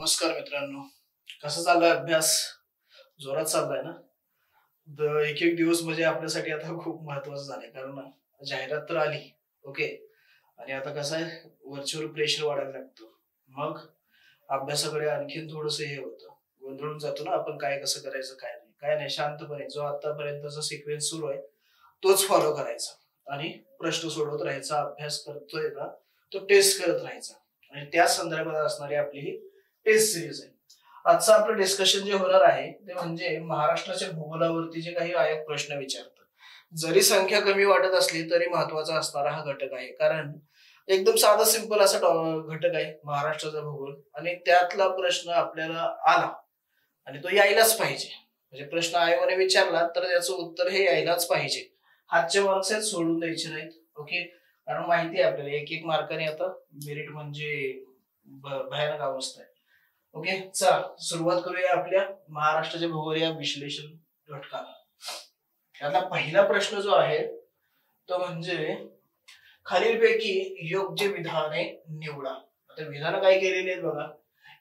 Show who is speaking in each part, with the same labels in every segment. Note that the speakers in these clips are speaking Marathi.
Speaker 1: नमस्कार मित्रांनो. कसा चाललाय अभ्यास? जोरात चाललाय ना? एक एक दिवस म्हणजे आपल्यासाठी आता खूप महत्वाचं झालंय, कारण जाहिरात तर आली. ओके. आणि आता कसं आहे, वरचेवर प्रेशर वाढायला लागतो. मग अभ्यासाकडे आणखीन थोडंसं हे होतं, गोंधळून जातो ना आपण, काय कसं करायचं काय नाही. काय नाही, शांतपणे जो आतापर्यंतचा सिक्वेन्स सुरू आहे तोच फॉलो करायचा आणि प्रश्न सोडवत राहायचा. अभ्यास करतोय का तो टेस्ट करत राहायचा. आणि त्या संदर्भात असणारी आपली ही टेस्ट सिरीज आहे. आजचं आपलं डिस्कशन जे होणार आहे ते म्हणजे महाराष्ट्राच्या भूगोलावरती जे काही आयोग प्रश्न विचारतात. जरी संख्या कमी वाटत असली तरी महत्वाचा असणारा हा घटक आहे, कारण एकदम साधा सिंपल असा घटक आहे महाराष्ट्राचा भूगोल. आणि त्यातला प्रश्न आपल्याला आला आणि तो यायलाच पाहिजे. म्हणजे प्रश्न आयोगाने विचारला तर त्याचं उत्तर हे यायलाच पाहिजे. हातचे मार्क्स आहेत, सोडून द्यायचे नाहीत. ओके. कारण माहिती आहे आपल्याला एक एक मार्काने आता मेरिट म्हणजे भयानक अवस्था आहे. ओके, चला सुरुवात करूया आपल्या महाराष्ट्राच्या भूगोल या विश्लेषण घटकाला. यातला पहिला प्रश्न जो आहे तो म्हणजे खालीलपैकी योग्य विधाने निवडा. आता विधान काय केलेली आहेत बघा.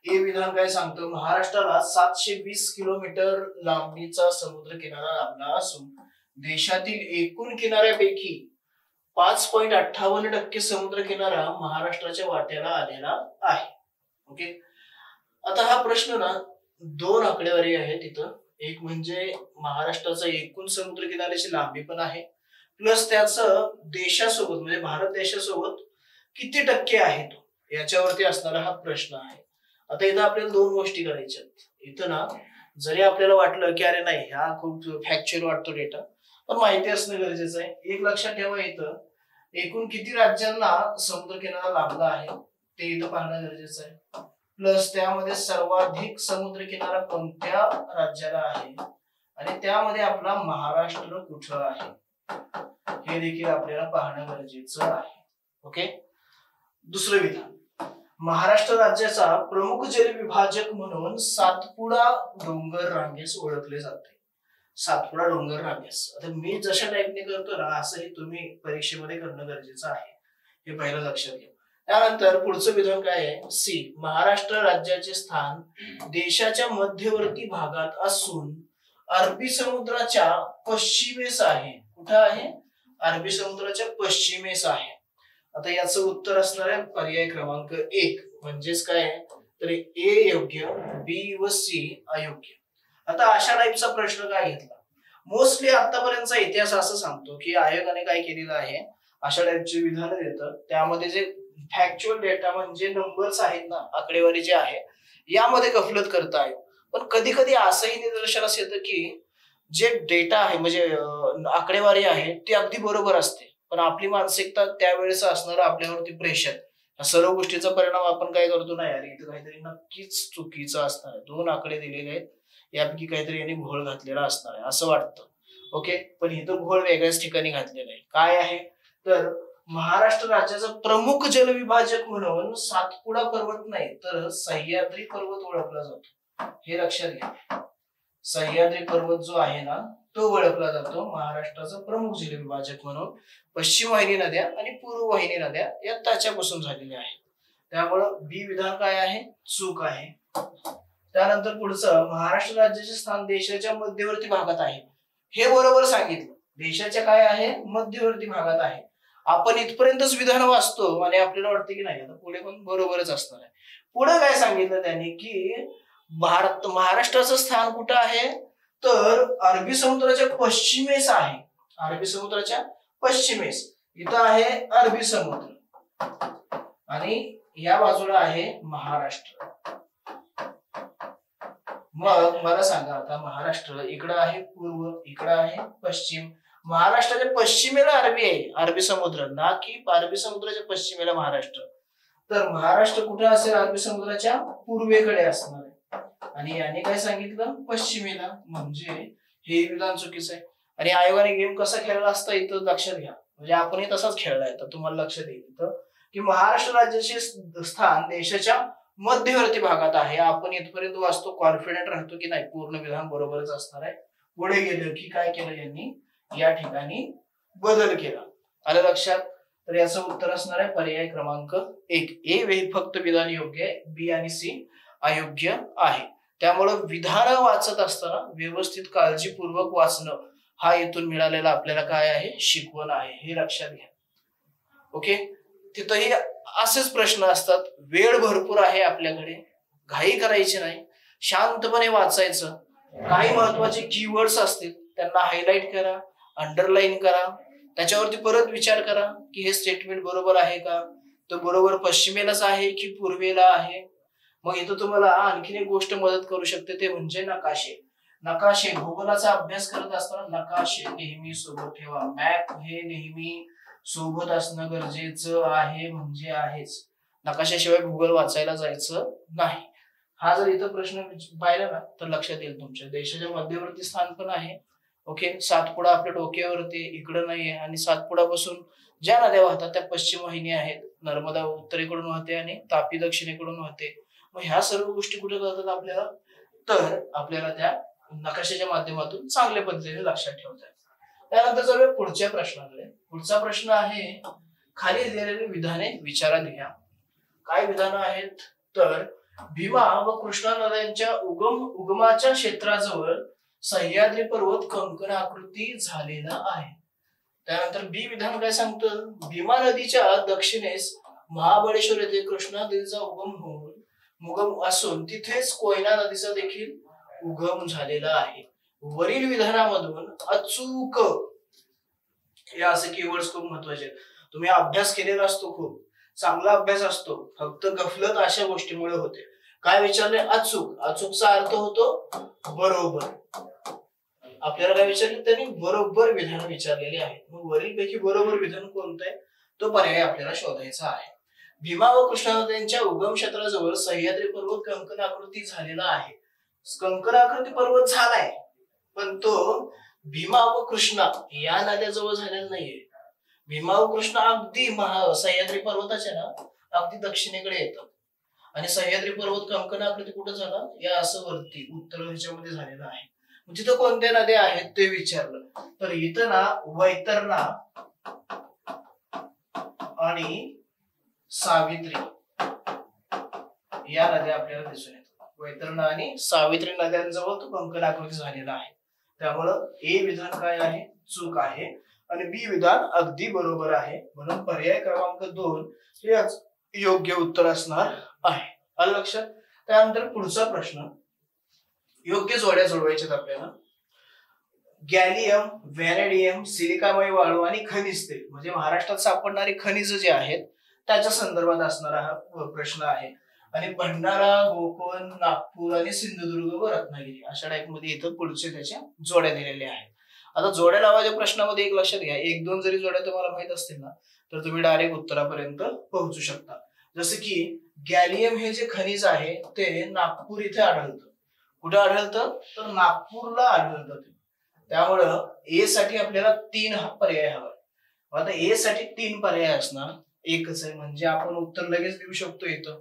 Speaker 1: हे विधान काय सांगतो, महाराष्ट्राला 720 किलोमीटर लांबीचा समुद्र किनारा लाभला असून देशातील एकूण किनाऱ्यापैकी 5.58% समुद्र किनारा महाराष्ट्राच्या वाट्याला आलेला आहे. ओके. आता हा प्रश्न ना दोन आकडेवारी आहे तिथं. एक म्हणजे महाराष्ट्राचा एकूण समुद्र किनाऱ्याची लांबी पण आहे, प्लस त्याचं देशासोबत म्हणजे भारत देशासोबत किती टक्के आहे तो, याच्यावरती असणारा हा प्रश्न आहे. आता इथं आपल्याला दोन गोष्टी करायच्या. इथं ना जरी आपल्याला वाटलं की अरे नाही हा खूप फॅक्च्युअल वाटतो डेटा, पण माहिती असणं गरजेचं आहे. एक लक्षात ठेवा, इथं एकूण किती राज्यांना समुद्र किनारा लाभला आहे ते इथं पाहणं गरजेचं आहे. प्लस त्यामध्ये सर्वाधिक समुद्र किनारा कोणत्या राज्याला आहे आणि त्यामध्ये आपला महाराष्ट्र कुठं आहे हे देखील आपल्याला पाहणं गरजेचं आहे. ओके. दुसरं विधान, महाराष्ट्र राज्याचा प्रमुख जलविभाजक म्हणून सातपुडा डोंगर रांगेस ओळखले जाते. सातपुडा डोंगर रांगेस. आता मी जशा टाईपने करतो ना असंही तुम्ही परीक्षेमध्ये करणं गरजेचं आहे, हे पहिलं लक्षात घ्या. त्यानंतर पुढचं विधान काय आहे, सी, महाराष्ट्र राज्याचे स्थान देशाच्या मध्यवर्ती भागात असून अरबी समुद्राच्या पश्चिमेस आहे. कुठं आहे? अरबी समुद्राच्या पश्चिमेस आहे. आता याचं उत्तर असणार आहे पर्याय क्रमांक 1, म्हणजेच काय तर ए योग्य, बी व सी अयोग्य. आता अशा टाईपचा प्रश्न काय घेतला, मोस्टली आतापर्यंतचा इतिहास असं सांगतो की आयोगाने काय केलेलं आहे, अशा टाईपचे विधान देतं. त्यामध्ये जे फॅक्च्युअल डेटा म्हणजे नंबर्स आहेत ना, आकडेवारी जे आहे यामध्ये गफलत करता आयोग. पण कधी कधी असंही निदर्शनास येतं की जे डेटा आहे म्हणजे आकडेवारी आहे ती अगदी बरोबर असते, पण आपली मानसिकता त्यावेळेस असणार आपल्यावरती प्रेशर, या सर्व गोष्टीचा परिणाम आपण काय करतो ना, यार इथं काहीतरी नक्कीच चुकीचं असणार आहे, दोन आकडे दिलेले आहेत यापैकी काहीतरी यांनी घोळ घातलेला असणार आहे असं वाटतं. ओके. पण इथं घोळ वेगळ्याच ठिकाणी घातलेला आहे. काय आहे तर महाराष्ट्र राज्याचा प्रमुख जलविभाजक म्हणून सातपुडा पर्वत नाही तर सह्याद्री पर्वत ओळखला जातो. हे लक्षात घ्या. सह्याद्री पर्वत जो आहे ना तो ओळखला जातो महाराष्ट्राचा प्रमुख जलविभाजक म्हणून. पश्चिम वाहिनी नद्या आणि पूर्व वाहिनी नद्या या त्याच्यापासून झालेल्या आहेत. त्यामुळं बी विधान काय आहे, चूक आहे. त्यानंतर पुढचं, महाराष्ट्र राज्याचे स्थान देशाच्या मध्यवर्ती भागात आहे. हे बरोबर सांगितलं, देशाच्या काय आहे, मध्यवर्ती भागात आहे. आपण इथपर्यंतच विधान वाचतो आणि आपल्याला वाटतं की नाही आता पुढे पण बरोबरच असणार आहे. पुढे काय सांगितलं त्यांनी की महाराष्ट्राचं स्थान कुठं आहे तर अरबी समुद्राच्या पश्चिमेस आहे. अरबी समुद्राच्या पश्चिमेस इथं आहे अरबी समुद्र आणि या बाजूला आहे महाराष्ट्र. मग मला सांगा, आता महाराष्ट्र इकडं आहे पूर्व, इकडं आहे पश्चिम. महाराष्ट्राच्या पश्चिमेला अरबी आहे, अरबी समुद्र, ना की अरबी समुद्राच्या पश्चिमेला महाराष्ट्र. तर महाराष्ट्र कुठे असेल, अरबी समुद्राच्या पूर्वेकडे असणार आहे. आणि याने काय सांगितलं, पश्चिमेला, म्हणजे हे विधान चुकीचं आहे. आणि आयोगाने गेम कसा खेळला असता इथं लक्षात घ्या, म्हणजे आपणही तसाच खेळलाय. तर तुम्हाला लक्षात येईल इथं की महाराष्ट्र राज्याचे स्थान देशाच्या मध्यवर्ती भागात आहे. आपण इथपर्यंत वाचतो, कॉन्फिडेंट राहतो की नाही पूर्ण विधान बरोबरच असणार आहे. पुढे गेलं की काय केलं यांनी, या ठिकाणी बदल केला. आलं लक्षात? तर याचं उत्तर असणार आहे पर्याय क्रमांक 1, ए फक्त विधान योग्य आहे, बी आणि सी अयोग्य आहे. त्यामुळे विधान वाचत असताना व्यवस्थित काळजीपूर्वक वाचणं हा इथून मिळालेला आपल्याला काय आहे, शिकवण आहे, हे लक्षात घ्या. ओके, तिथंही असेच प्रश्न असतात. वेळ भरपूर आहे आपल्याकडे, घाई करायची नाही, शांतपणे वाचायचं. काही महत्वाचे कीवर्ड्स असतील त्यांना हायलाइट करा, अंडरलाईन करा, त्याच्यावरती परत विचार करा की हे स्टेटमेंट बरोबर आहे का, तो बरोबर पश्चिमेलाच आहे की पूर्वेला आहे. मग इथं तुम्हाला आणखीन एक गोष्ट मदत करू शकते, ते म्हणजे नकाशे. नकाशे, भूगोलाचा अभ्यास करत असताना नकाशे नेहमी सोबत ठेवा. मॅप हे नेहमी सोबत असणं गरजेचं आहे, म्हणजे आहेच. नकाशाशिवाय भूगोल वाचायला जायचं नाही. हा जर इथं प्रश्न पाहिला ना तर लक्षात येईल तुमच्या. देशाच्या मध्यवर्ती स्थान पण आहे. ओके, सातपुडा आपल्या डोक्यावरती इकडं नाहीये, आणि सातपुडापासून ज्या नद्या वाहतात त्या पश्चिम वाहिनी आहेत. नर्मदा उत्तरेकडून वाहते आणि तापी दक्षिणेकडून वाहते. मग ह्या सर्व गोष्टी कुठे कळतात आपल्याला, तर आपल्याला त्या नकाशाच्या माध्यमातून चांगल्या पद्धतीने लक्षात ठेवता येतात. त्यानंतर जाऊया पुढच्या प्रश्नाकडे. पुढचा प्रश्न आहे, खाली दिलेली विधाने विचारात घ्या. काय विधानं आहेत, तर भीमा व कृष्णा नद्यांच्या उगमाच्या क्षेत्राजवळ सह्याद्री पर्वत कंकण आकृती झालेला आहे. त्यानंतर बी विधान काय सांगतं, भीमा नदीच्या दक्षिणेस महाबळेश्वर येथे कृष्णा नदीचा उगम असून तिथेच कोयना नदीचा देखील उगम झालेला आहे. वरील विधानामधून अचूक, या असे कीवर्ड्स खूप महत्वाचे. तुम्ही अभ्यास केलेला असतो, खूप चांगला अभ्यास असतो, फक्त गफलत अशा गोष्टीमुळे होते. काय विचारले, अचूक. अचूकचा अर्थ होतो बरोबर. आपल्याला काय विचारले, त्यांनी बरोबर विधान विचारलेले आहेत. मग वरील पैकी बरोबर विधान कोणतं आहे, तो पर्याय आपल्याला शोधायचा आहे. भीमा व कृष्णा नद्यांच्या उगम क्षेत्राजवळ सह्याद्री पर्वत कंकण आकृती झालेला आहे. कंकण आकृती पर्वत झालाय, पण तो भीमा व कृष्णा या नद्याजवळ झालेला नाहीये. भीमा व कृष्णा अगदी सह्याद्री पर्वताच्या ना अगदी दक्षिणेकडे येतात, आणि सह्याद्री पर्वत कंकण आकृती कुठे झाला, या असं वरती उत्तर ह्याच्यामध्ये झालेला आहे. तिथं कोणत्या नद्या आहेत ते विचारलं, तर इथं ना वैतरणा आणि सावित्री या नद्या आपल्याला दिसून येतात. वैतरणा आणि सावित्री नद्यांजवळ तो कंकण आकृती झालेला आहे. त्यामुळं ए विधान काय आहे, चूक आहे, आणि बी विधान अगदी बरोबर आहे. म्हणून पर्याय क्रमांक 2 हे योग्य उत्तर असणार आहे. आलं लक्षात. त्यानंतर पुढचा प्रश्न, योग्य जोड्या जोडवायच्यात आपल्याला. गॅलियम, व्हॅनेडियम, सिलिकामय वाळू आणि खनिज तेल, म्हणजे महाराष्ट्रात सापडणारी खनिज जे आहेत त्याच्या संदर्भात असणारा हा प्रश्न आहे. आणि भंडारा, गोकर्ण, नागपूर आणि सिंधुदुर्ग व रत्नागिरी अशा टाइप मध्ये इथं पुढचे त्याच्या जोड्या दिलेल्या आहेत. आता जोड्या लावायच्या प्रश्नामध्ये एक लक्षात घ्या, 1-2 जरी जोड्या तुम्हाला माहित असतील ना तर तुम्ही डायरेक्ट उत्तरापर्यंत पोहोचू शकता. जसं की गॅलियम हे जे खनिज आहे ते नागपूर इथे आढळतं. कुठे आढळतं, तर नागपूरला आढळतं. त्यामुळं ए साठी आपल्याला 3 हा पर्याय हवा. आता ए साठी 3 पर्याय असणार, एकच आहे, म्हणजे आपण उत्तर लगेच देऊ शकतो इथं,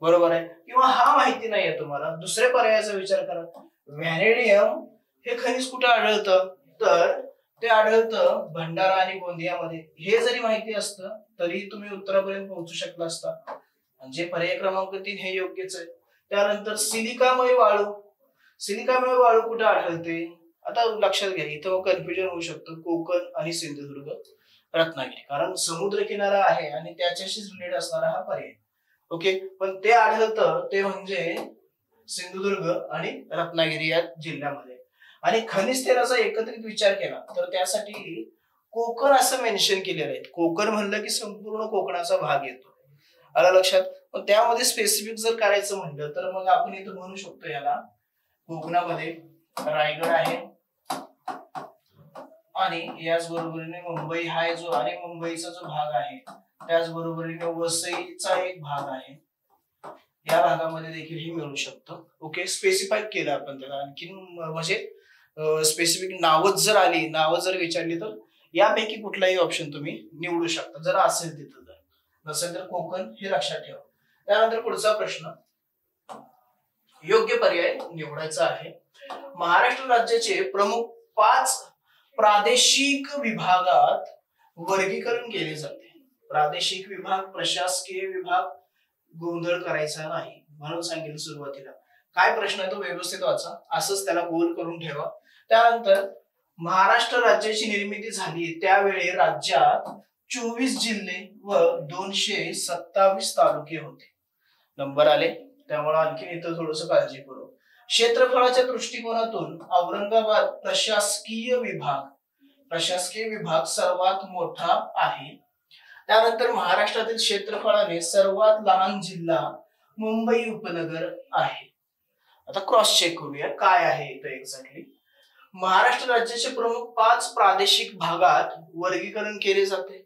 Speaker 1: बरोबर आहे. किंवा हा माहिती नाहीये तुम्हाला, दुसऱ्या पर्यायाचा विचार करा. व्हॅनेडियम हे खनिज कुठे आढळतं, तर ते आढळतं भंडारा आणि गोंदियामध्ये. हे जरी माहिती असतं तरी तुम्ही उत्तरापर्यंत पोहोचू शकला असता, म्हणजे पर्याय क्रमांक 3 हे योग्यच आहे. त्यानंतर सिलिकामय वाळू, सिलिकामय वाळू कुठे आढळते, आता लक्षात घ्या, इथं कन्फ्युजन होऊ शकतं. कोकण आणि सिंधुदुर्ग, रत्नागिरी, कारण समुद्र किनारा आहे आणि त्याच्याशी रिलेटेड असणारा हा पर्याय. ओके, पण ते आढळतं ते म्हणजे सिंधुदुर्ग आणि रत्नागिरी या जिल्ह्यामध्ये. आणि खनिज तेलाचा एकत्रित विचार केला तर त्यासाठी कोकण असं मेन्शन केलेलं आहे. कोकण म्हणलं की संपूर्ण कोकणाचा भाग येतो, आला लक्षात. पण त्यामध्ये स्पेसिफिक जर करायचं म्हणलं तर मग आपण इथं म्हणू शकतो याला कोकणामध्ये रायगड आहे, आणि याच बरोबरीने मुंबई हा जो आणि मुंबईचा जो भाग आहे त्याच बरोबरीने वसईचा एक भाग आहे, या भागामध्ये देखील हे मिळू शकतं. ओके, स्पेसिफाय केलं आपण त्याला आणखी, म्हणजे स्पेसिफिक नावच जर आली, नावं जर विचारली तर यापैकी कुठलाही ऑप्शन तुम्ही निवडू शकता जर असेल तिथं, जर नसेल तर कोकण, हे लक्षात ठेवा. त्यानंतर पुढचा प्रश्न, योग्य पर्याय निवडायचा आहे. महाराष्ट्र राज्याचे प्रमुख 5 प्रादेशिक विभागात वर्गीकरण केले जाते. प्रादेशिक विभाग, प्रशासकीय विभाग गोंधळ करायचा नाही. म्हणून सांगेल सुरुवातीला काय प्रश्न आहे तो व्यवस्थित वाचा, असंच त्याला गोल करून ठेवा. त्यानंतर महाराष्ट्र राज्याची निर्मिती झाली त्यावेळी राज्यात 24 जिल्हे व 227 तालुके होते. नंबर आले, त्यामुळे आणखी इथं थोडंसं काळजीपूर्वक. क्षेत्रफळाच्या दृष्टिकोनातून औरंगाबाद प्रशासकीय विभाग सर्वात मोठा आहे. त्यानंतर महाराष्ट्रातील क्षेत्रफळाने सर्वात लहान जिल्हा मुंबई उपनगर आहे. आता क्रॉस चेक करूया काय आहे इथं एक्झॅक्टली. महाराष्ट्र राज्याचे प्रमुख 5 प्रादेशिक भागात वर्गीकरण केले जाते.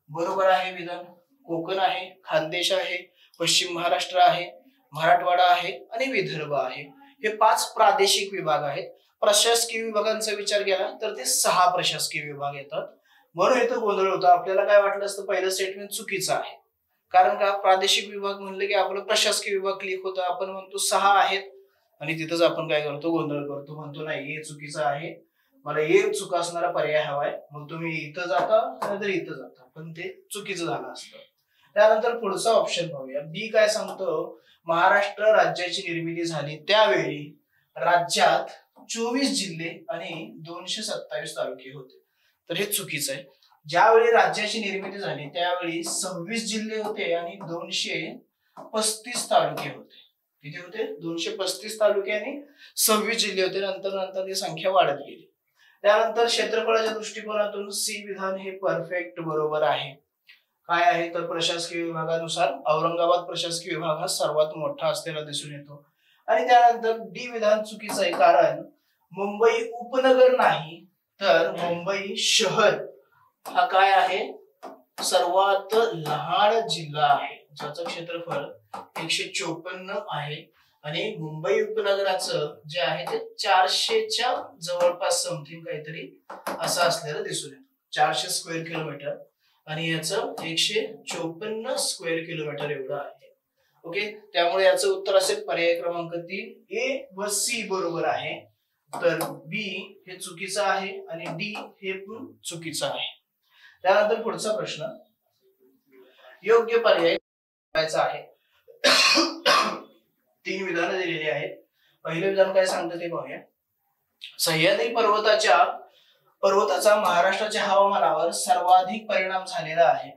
Speaker 1: बरोबर आहे विधान. कोकण आहे, खानदेश आहे, पश्चिम महाराष्ट्र आहे, मराठवाडा आहे आणि विदर्भ आहे. हे 5 प्रादेशिक विभाग आहेत. प्रशासकीय विभागांचा विचार केला तर ते 6 प्रशासकीय विभाग येतात. म्हणून इथं गोंधळ होता. आपल्याला काय वाटलं असतं पहिलं स्टेटमेंट चुकीचं आहे, कारण का प्रादेशिक विभाग म्हणले की आपलं प्रशासकीय विभाग क्लिक होतं. आपण म्हणतो 6 आहेत आणि तिथंच आपण काय करतो गोंधळ करतो, म्हणतो नाही हे चुकीचं आहे, मला हे चुक असणारा पर्याय हवाय, मग तुम्ही इथं जाता नाहीतर इथं जाता, पण ते चुकीचं झालं असतं. त्यानंतर पुढचा ऑप्शन पाहूया. बी काय सांगतो, महाराष्ट्र राज्याची निर्मिती झाली त्यावेळी राज्यात 24 जिल्हे आणि 227 तालुके होते. तर हे चुकीचं आहे. ज्यावेळी राज्याची निर्मिती झाली त्यावेळी 26 जिल्हे होते आणि 235 तालुके होते. किती होते? 235 तालुके आणि 26 जिल्हे होते. नंतर ती संख्या वाढत गेली. त्यानंतर क्षेत्रफळाच्या दृष्टिकोनातून सी विधान हे परफेक्ट बरोबर आहे. काय आहे तर प्रशासकीय विभागानुसार औरंगाबाद प्रशासकीय विभाग हा सर्वात मोठा असलेला दिसून येतो. आणि त्यानंतर डी विधान चुकीचं आहे, कारण मुंबई उपनगर नाही तर मुंबई शहर हा काय आहे सर्वात लहान जिल्हा आहे, ज्याचं क्षेत्रफळ 154 आहे आणि मुंबई उपनगराचं जे आहे ते 400च्या जवळपास समथिंग काहीतरी असं असलेलं दिसून येतं. 400 स्क्वेअर किलोमीटर आणि याचं 154 स्क्वेअर किलोमीटर एवढं आहे. ओके, त्यामुळे याचं उत्तर असेल पर्याय क्रमांक 3. ए व सी बरोबर आहे, तर बी हे चुकीचं आहे आणि डी हे पण चुकीचं आहे. त्यानंतर पुढचा प्रश्न, योग्य पर्याय करायचा आहे. 3 विधानं दिलेली आहेत. पहिलं विधान काय सांगतं ते पाहूया. सह्याद्री पर्वताचा महाराष्ट्राच्या हवामानावर सर्वाधिक परिणाम झालेला आहे.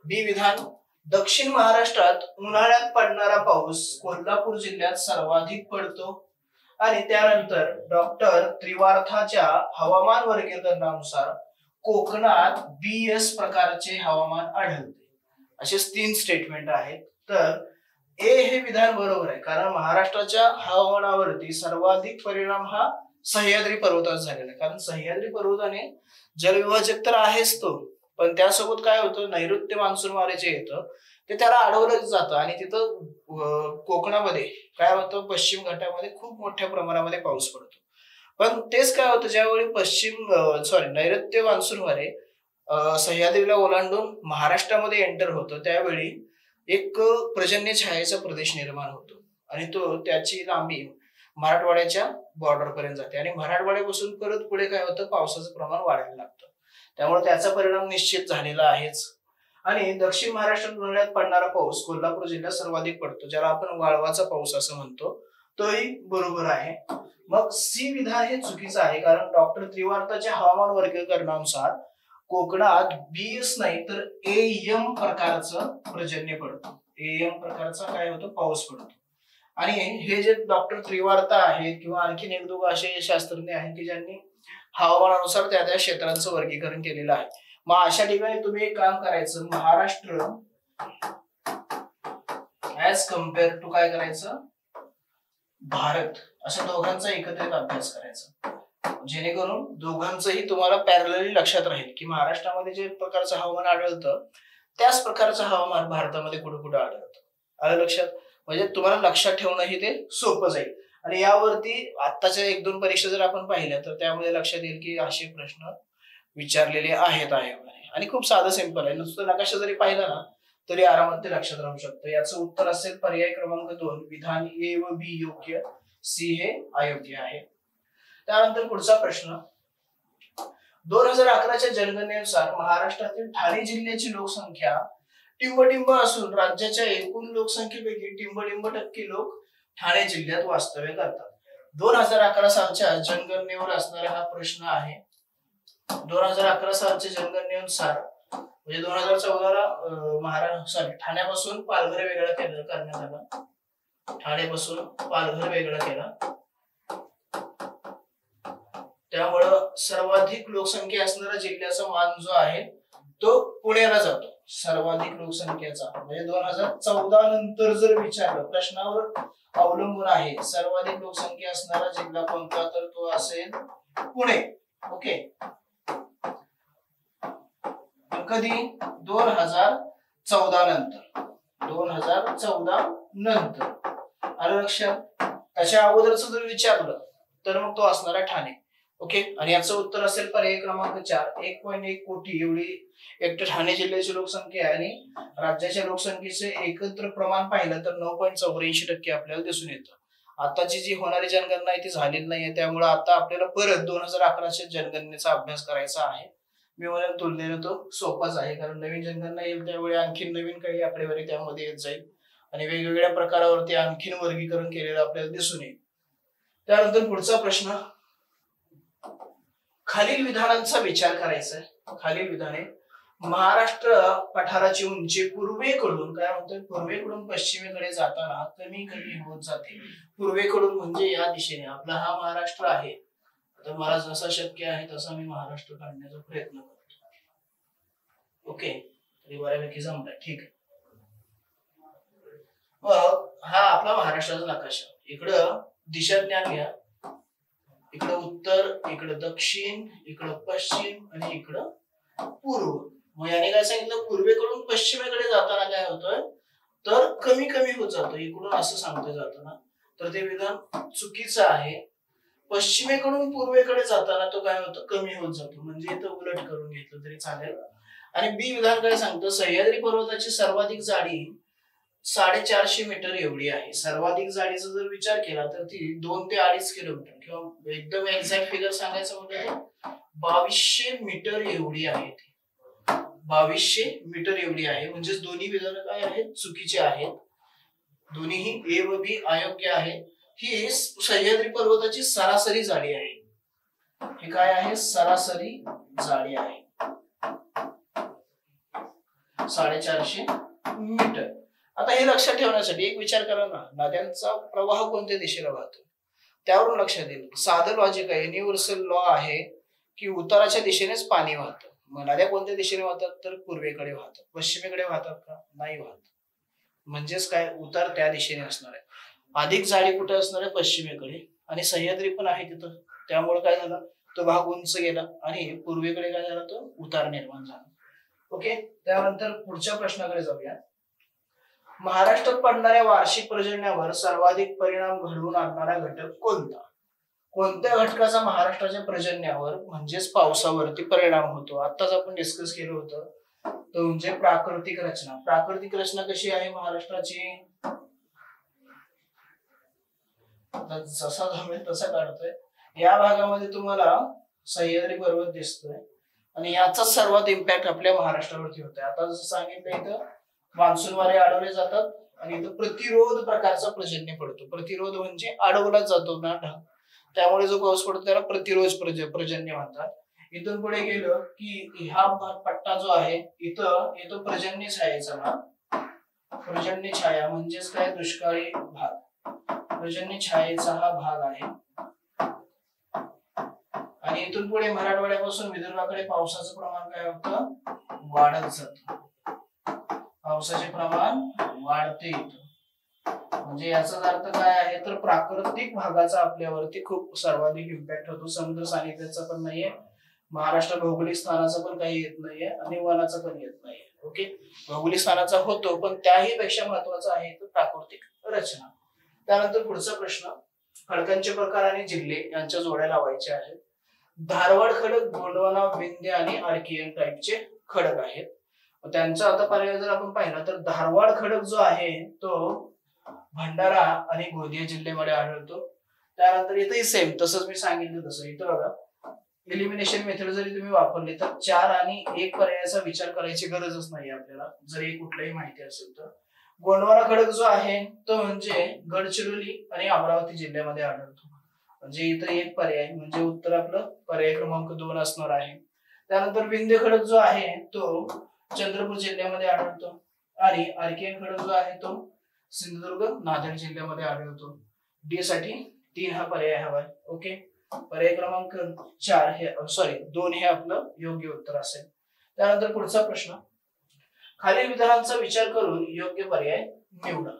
Speaker 1: बी विधान, दक्षिण महाराष्ट्रात उन्हाळ्यात पडणारा पाऊस कोल्हापूर जिल्ह्यात सर्वाधिक पडतो. आणि त्यानंतर डॉक्टर त्रिवार्थाच्या हवामान वर्गीकरणानुसार कोकणात BS प्रकारचे हवामान आढळते. असेच 3 स्टेटमेंट आहेत. तर ए हे विधान बरोबर आहे, कारण महाराष्ट्राच्या हवामानावरती सर्वाधिक परिणाम हा सह्याद्री पर्वतात झालेला आहे. कारण सह्याद्री पर्वताने जलविभाजक तर आहेच तो, पण त्यासोबत काय होतं, नैऋत्य मान्सून वारे जे येतं ते त्याला अडवलं जातं आणि तिथं कोकणामध्ये काय होतं, पश्चिम घाटामध्ये खूप मोठ्या प्रमाणामध्ये पाऊस पडतो. पण तेच काय होतं, ज्यावेळी नैऋत्य मान्सून वारे सह्याद्रीला ओलांडून महाराष्ट्रामध्ये एंटर होतं त्यावेळी एक पर्जन्य छायेचा प्रदेश निर्माण होतो आणि त्याची लांबी मराठवाड्याच्या बॉर्डर पर्यंत जाते आणि मराठवाड्यापासून परत पुढे काय होतं, पावसाचं प्रमाण वाढायला लागतं. त्यामुळे त्याचा परिणाम निश्चित झालेला आहेच. आणि दक्षिण महाराष्ट्रात उन्हाळ्यात पडणारा पाऊस कोल्हापूर जिल्ह्यात सर्वाधिक पडतो, ज्याला आपण वाळवाचा पाऊस असं म्हणतो, तोही बरोबर आहे. मग सी विधान हे चुकीचं आहे, कारण डॉक्टर त्रिवार्थाच्या हवामान वर्गीकरणानुसार कोकणात BS नाही तर AM प्रकारचं पर्जन्य पडतं. AM प्रकारचा काय होतो, पाऊस पडतो. आणि हे जे डॉक्टर त्रिवार्ता आहेत किंवा आणखीन 1-2 असे शास्त्रज्ञ आहेत की ज्यांनी हवामानानुसार त्या क्षेत्रांचं वर्गीकरण केलेलं आहे. मग अशा ठिकाणी तुम्ही एक काम करायचं, महाराष्ट्र ऍज कम्पेअर टू काय करायचं, भारत, अशा दोघांचा एकत्रित अभ्यास करायचा, जेणेकरून दोघांचंही तुम्हाला पॅरलली लक्षात राहील की महाराष्ट्रामध्ये जे प्रकारचं हवामान आढळतं त्याच प्रकारचं हवामान भारतामध्ये कुठे कुठे आढळतं. आलं लक्षात? म्हणजे तुम्हाला लक्षात ठेवणंही ते सोपं जाईल. आणि यावरती आत्ताच्या 1-2 परीक्षा जर आपण पाहिल्या तर त्यामध्ये लक्षात येईल की असे प्रश्न विचारलेले आहेत आयोगाने. आणि खूप साधं सिंपल आहे, नुसतं नकाशा जरी पाहिला ना तरी आरामात ते लक्षात राहू शकतं. याचं उत्तर असेल पर्याय क्रमांक 2, विधान ए व बी योग्य, सी हे अयोग्य आहे. त्यानंतर पुढचा प्रश्न, 2011च्या जनगणनेनुसार महाराष्ट्रातील ठाणे जिल्ह्याची लोकसंख्या टिंबटिंब असून राज्याच्या एकूण लोकसंख्येपैकी टिंबटिंब टक्के लोक ठाणे जिल्ह्यात वास्तव्य करतात. 2011 सालच्या जनगणनेवर असणारा हा प्रश्न आहे. 2011 सालच्या जनगणनेनुसार म्हणजे 2014ला ठाण्यापासून पालघर वेगळा करण्यात आला. ठाणेपासून पालघर वेगळा केला. त्यामुळं सर्वाधिक लोकसंख्या असणारा जिल्ह्याचा मान जो आहे तो पुण्याला जातो. सर्वाधिक लोकसंख्येचा म्हणजे 2014 नंतर जर विचारलं, प्रश्नावर अवलंबून आहे. सर्वाधिक लोकसंख्या असणारा जिल्हा कोणता, तर तो असेल पुणे. ओके. कधी? 2014 नंतर. 2014 नंतर. आलं लक्षात? त्याच्या अगोदरच जर विचारलं तर मग तो असणार आहे ठाणे. ओके. आणि याचं उत्तर असेल पर्याय क्रमांक 4. 1.1 कोटी एवढी एकट्या ठाणे जिल्ह्याची लोकसंख्या आहे. आणि राज्याच्या लोकसंख्येचे एकत्र प्रमाण पाहिलं तर 9.84% आपल्याला दिसून येतं. आताची जी होणारी जनगणना आहे ती झालेली नाहीये, त्यामुळे आता आपल्याला परत 2011च्या जनगणनेचा अभ्यास करायचा आहे. मी म्हणेन तुलनेने तो सोपाच आहे, कारण नवीन जनगणना येईल त्यावेळी आणखी नवीन काही आकडेवारी त्यामध्ये येत जाईल आणि वेगवेगळ्या प्रकारावरती आणखीन वर्गीकरण केलेलं आपल्याला दिसून येईल. त्यानंतर पुढचा प्रश्न, खालील विधानांचा विचार करायचा आहे. खालील विधाने, महाराष्ट्र पठाराची उंची पूर्वेकडून काय म्हणतोय, पूर्वेकडून पश्चिमेकडे जाताना कमी कमी होत जाते. पूर्वेकडून म्हणजे या दिशेने आपला हा महाराष्ट्र आहे. तर मला जसा शक्य आहे तसा मी महाराष्ट्र काढण्याचा प्रयत्न करतो. ओके. तरी बऱ्यापैकी जमलाय. ठीक आहे. हा आपला महाराष्ट्राचा नकाशा. इकडं दिशा ज्ञान घ्या. इकडं उत्तर, इकडं दक्षिण, इकडं पश्चिम आणि इकडं पूर्व. मग याने काय सांगितलं, पूर्वेकडून पश्चिमेकडे जाताना काय होतंय तर कमी कमी होत जातो. इकडून असं सांगतोय जाताना, तर ते विधान चुकीचं आहे. पश्चिमेकडून पूर्वेकडे जाताना तो काय होतं, कमी होत जातो. म्हणजे इथं उलट करून घेतलं तरी चालेल. आणि बी विधान काय सांगतं, सह्याद्री पर्वताची सर्वाधिक जाडी 450 मीटर एवढी आहे. सर्वाधिक जाडीचा जर विचार केला तर ती 2 ते 2.5 किलोमीटर किंवा एकदम एक्झॅक्ट फिगर सांगायचं म्हटलं तर 2200 मीटर एवढी आहे. ती 2200 मीटर एवढी आहे. म्हणजे दोन्ही विधान काय आहेत, चुकीचे आहेत. दोन्हीही ए व बी अयोग्य आहे. ही सह्याद्री पर्वताची सरासरी जाडी आहे. हे काय आहे, सरासरी जाडी आहे 450 मीटर. आता हे लक्षात ठेवण्यासाठी एक विचार करा ना, नद्यांचा प्रवाह कोणत्या दिशेला वाहतो त्यावरून लक्षात येईल. साधं लॉजिक आहे, युनिव्हर्सल लॉ आहे की उताराच्या दिशेनेच पाणी वाहतं. मग नद्या कोणत्या दिशेने वाहतात तर पूर्वेकडे वाहतात. पश्चिमेकडे वाहतात का, नाही वाहत. म्हणजेच काय, उतार त्या दिशेने असणार आहे. अधिक जाडी कुठे असणार आहे, पश्चिमेकडे. आणि सह्याद्री पण आहे तिथं, त्यामुळे काय झालं, तो भाग उंच गेला आणि पूर्वेकडे काय झाला, तो उतार निर्माण झाला. ओके. त्यानंतर पुढच्या प्रश्नाकडे जाऊया. महाराष्ट्रात पडणाऱ्या वार्षिक पर्जन्यावर सर्वाधिक परिणाम घडवून आणणारा घटक कोणता? कोणत्या घटकाचा महाराष्ट्राच्या पर्जन्यावर म्हणजेच पावसावरती परिणाम होतो? आताच आपण डिस्कस केलं होतं, तो म्हणजे प्राकृतिक रचना. प्राकृतिक रचना कशी आहे महाराष्ट्राची, जसा जमेल तसा काढतोय. या भागामध्ये तुम्हाला सह्याद्री पर्वत दिसतोय आणि याचा सर्वात इम्पॅक्ट आपल्या महाराष्ट्रावरती होतोय. आता जसं सांगितलं, इथं मान्सून वारे अडवले जातात आणि इथं प्रतिरोध प्रकारचा पर्जन्य पडतो. प्रतिरोध म्हणजे अडवला जातो ना ढग, त्यामुळे जो पाऊस पडतो त्याला प्रतिरोध पर्जन्य म्हणतात. इथून पुढे गेलं की हा पट्टा जो आहे इथं येतो पर्जन्य छायेचा भाग. पर्जन्य छाया म्हणजेच काय, दुष्काळी भाग. पर्जन्य छायेचा हा भाग आहे. आणि इथून पुढे मराठवाड्यापासून विदर्भाकडे पावसाचं प्रमाण काय होतं, वाढत जातं. पावसाचे प्रमाण वाढते. म्हणजे याचा अर्थ काय आहे तर प्राकृतिक भागाचा आपल्यावरती खूप सर्वाधिक इम्पॅक्ट होतो. समुद्र सानिध्याचा पण नाहीये, महाराष्ट्र भौगोलिक स्थानाचा पण काही येत नाहीये आणि वनाचा पण येत नाहीये. ओके. भौगोलिक स्थानाचा होतो, पण त्याही पेक्षा महत्वाचा आहे तो प्राकृतिक रचना. त्यानंतर पुढचा प्रश्न, खडकांचे प्रकार आणि जिल्हे यांच्या जोड्या लावायच्या आहेत. धारवाड खडक, गोंडवाना, विंध्य आणि आर्कियन टाईपचे खडक आहेत. त्यांचा आता पर्याय जर आपण पाहिला तर धारवाड खडक जो आहे तो भंडारा आणि गोंदिया जिल्ह्यामध्ये आढळतो. त्यानंतर इथेही सेम तसंच मी सांगितलं तसं, इथं बघा एलिमिनेशन मेथड जरी तुम्ही वापरली तर 4 आणि 1 पर्यायाचा विचार करायची गरजच नाही आपल्याला, जर एक कुठलाही माहिती असेल तर. गोंडवाना खडक जो आहे तो म्हणजे गडचिरोली आणि अमरावती जिल्ह्यामध्ये आढळतो. म्हणजे इथं एक पर्याय म्हणजे उत्तर आपलं पर्याय क्रमांक 2 असणार आहे. त्यानंतर विंध्य खडक जो आहे तो चंद्रपूर जिल्ह्यामध्ये आढळतो आणि आर्कियन खडक जो आहे तो सिंधुदुर्ग नांदेड जिल्ह्यामध्ये आढळतो. डी साठी 3 हा पर्याय हवाय. ओके, पर्याय क्रमांक 4 हे 2 हे आपलं योग्य उत्तर असेल. त्यानंतर पुढचा प्रश्न, खालील विधानांचा विचार करून योग्य पर्याय निवडा.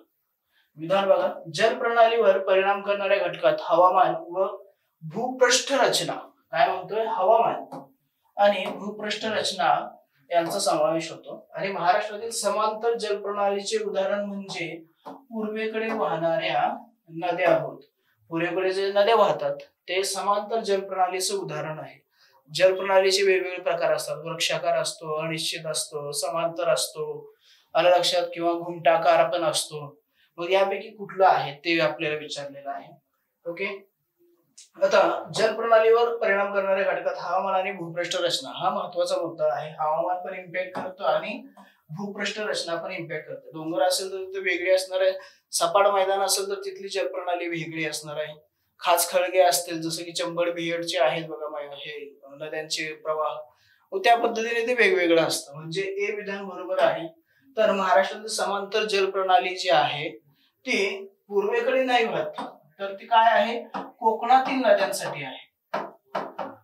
Speaker 1: विधान बघा, जल प्रणालीवर परिणाम करणाऱ्या घटकात हवामान व भूपृष्ठ रचना, काय म्हणतोय, हवामान आणि भूपृष्ठ रचना यांचा समावेश होतो. आणि महाराष्ट्रातील समांतर जल प्रणालीचे उदाहरण म्हणजे पूर्वेकडे वाहणाऱ्या नद्या होत. पूर्वेकडे जे नद्या वाहतात ते समांतर जल प्रणालीचं उदाहरण आहे. जल प्रणालीचे वेगवेगळे प्रकार असतात. वृक्षाकार असतो, अनिश्चित असतो, समांतर असतो, आलं लक्षात, किंवा घुमटाकार पण असतो. मग यापैकी कुठलं आहे ते आपल्याला विचारलेलं आहे. ओके, आता जल प्रणालीवर परिणाम करणाऱ्या घटकात हवामान आणि भूपृष्ठ रचना हा महत्वाचा मुद्दा आहे. हवामान पण इम्पॅक्ट करतो आणि भूपृष्ठ रचना पण इम्पॅक्ट करते. डोंगर असेल तर ते वेगळी असणार आहे, सपाट मैदान असेल तर तिथली जल प्रणाली वेगळी असणार आहे. खास खळगे असतील जसं की चंबळ बिहडचे आहेत बघा हे नद्यांचे प्रवाह, त्या पद्धतीने ते वेगवेगळं असतं. म्हणजे ए विधान बरोबर आहे. तर महाराष्ट्रातील समांतर जल प्रणाली जी आहे ती पूर्वेकडे नाही वाहत, तर ती काय आहे, कोकणातील नद्यांसाठी आहे.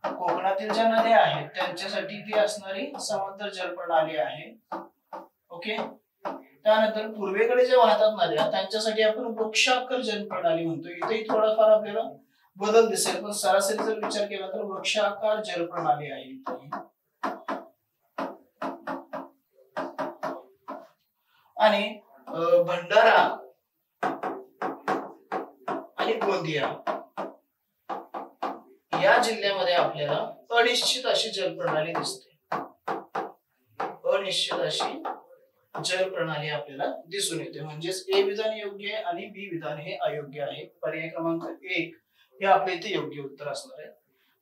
Speaker 1: कोकणातील ज्या नद्या आहेत त्यांच्यासाठी ती असणारी समांतर जल प्रणाली आहे. ओके, त्यानंतर पूर्वेकडे जे वाहतात नद्या त्यांच्यासाठी आपण वृक्षाकार जल प्रणाली म्हणतो. इथेही थोडाफार आपल्याला बदल दिसेल, पण सरासरी जर विचार केला तर वृक्षाकार जल प्रणाली आहे. आणि भंडारा आणि गोंदिया या जिल्ह्यामध्ये आपल्याला अनिश्चित अशी जल प्रणाली दिसते. अनिश्चित अशी जल प्रणाली आपल्याला दिसून येते. म्हणजेच ए विधान योग्य आहे आणि बी विधान हे अयोग्य आहे. पर्याय क्रमांक 1 हे आपल्या इथे योग्य उत्तर असणार आहे.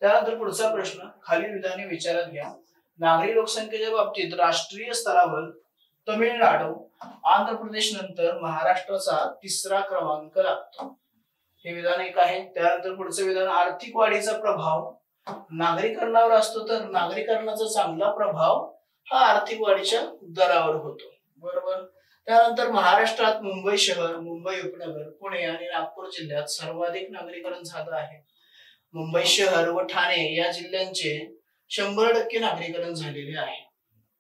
Speaker 1: त्यानंतर पुढचा प्रश्न, खालील विधाने विचारात घ्या. नागरी लोकसंख्येच्या बाबतीत राष्ट्रीय स्तरावर तमिळनाडू, आंध्र प्रदेश नंतर महाराष्ट्राचा 3रा क्रमांक लागतो. हे विधान एक आहे. त्यानंतर पुढचं विधान, आर्थिक वाढीचा प्रभाव नागरीकरणावर असतो, तर नागरीकरणाचा चांगला प्रभाव हा आर्थिक वाढीच्या दरावर होतो. बरोबर. त्यानंतर महाराष्ट्रात मुंबई शहर, मुंबई उपनगर, पुणे आणि नागपूर जिल्ह्यात सर्वाधिक नागरीकरण झालं आहे. मुंबई शहर व ठाणे या जिल्ह्यांचे 100% नागरीकरण झालेले आहे.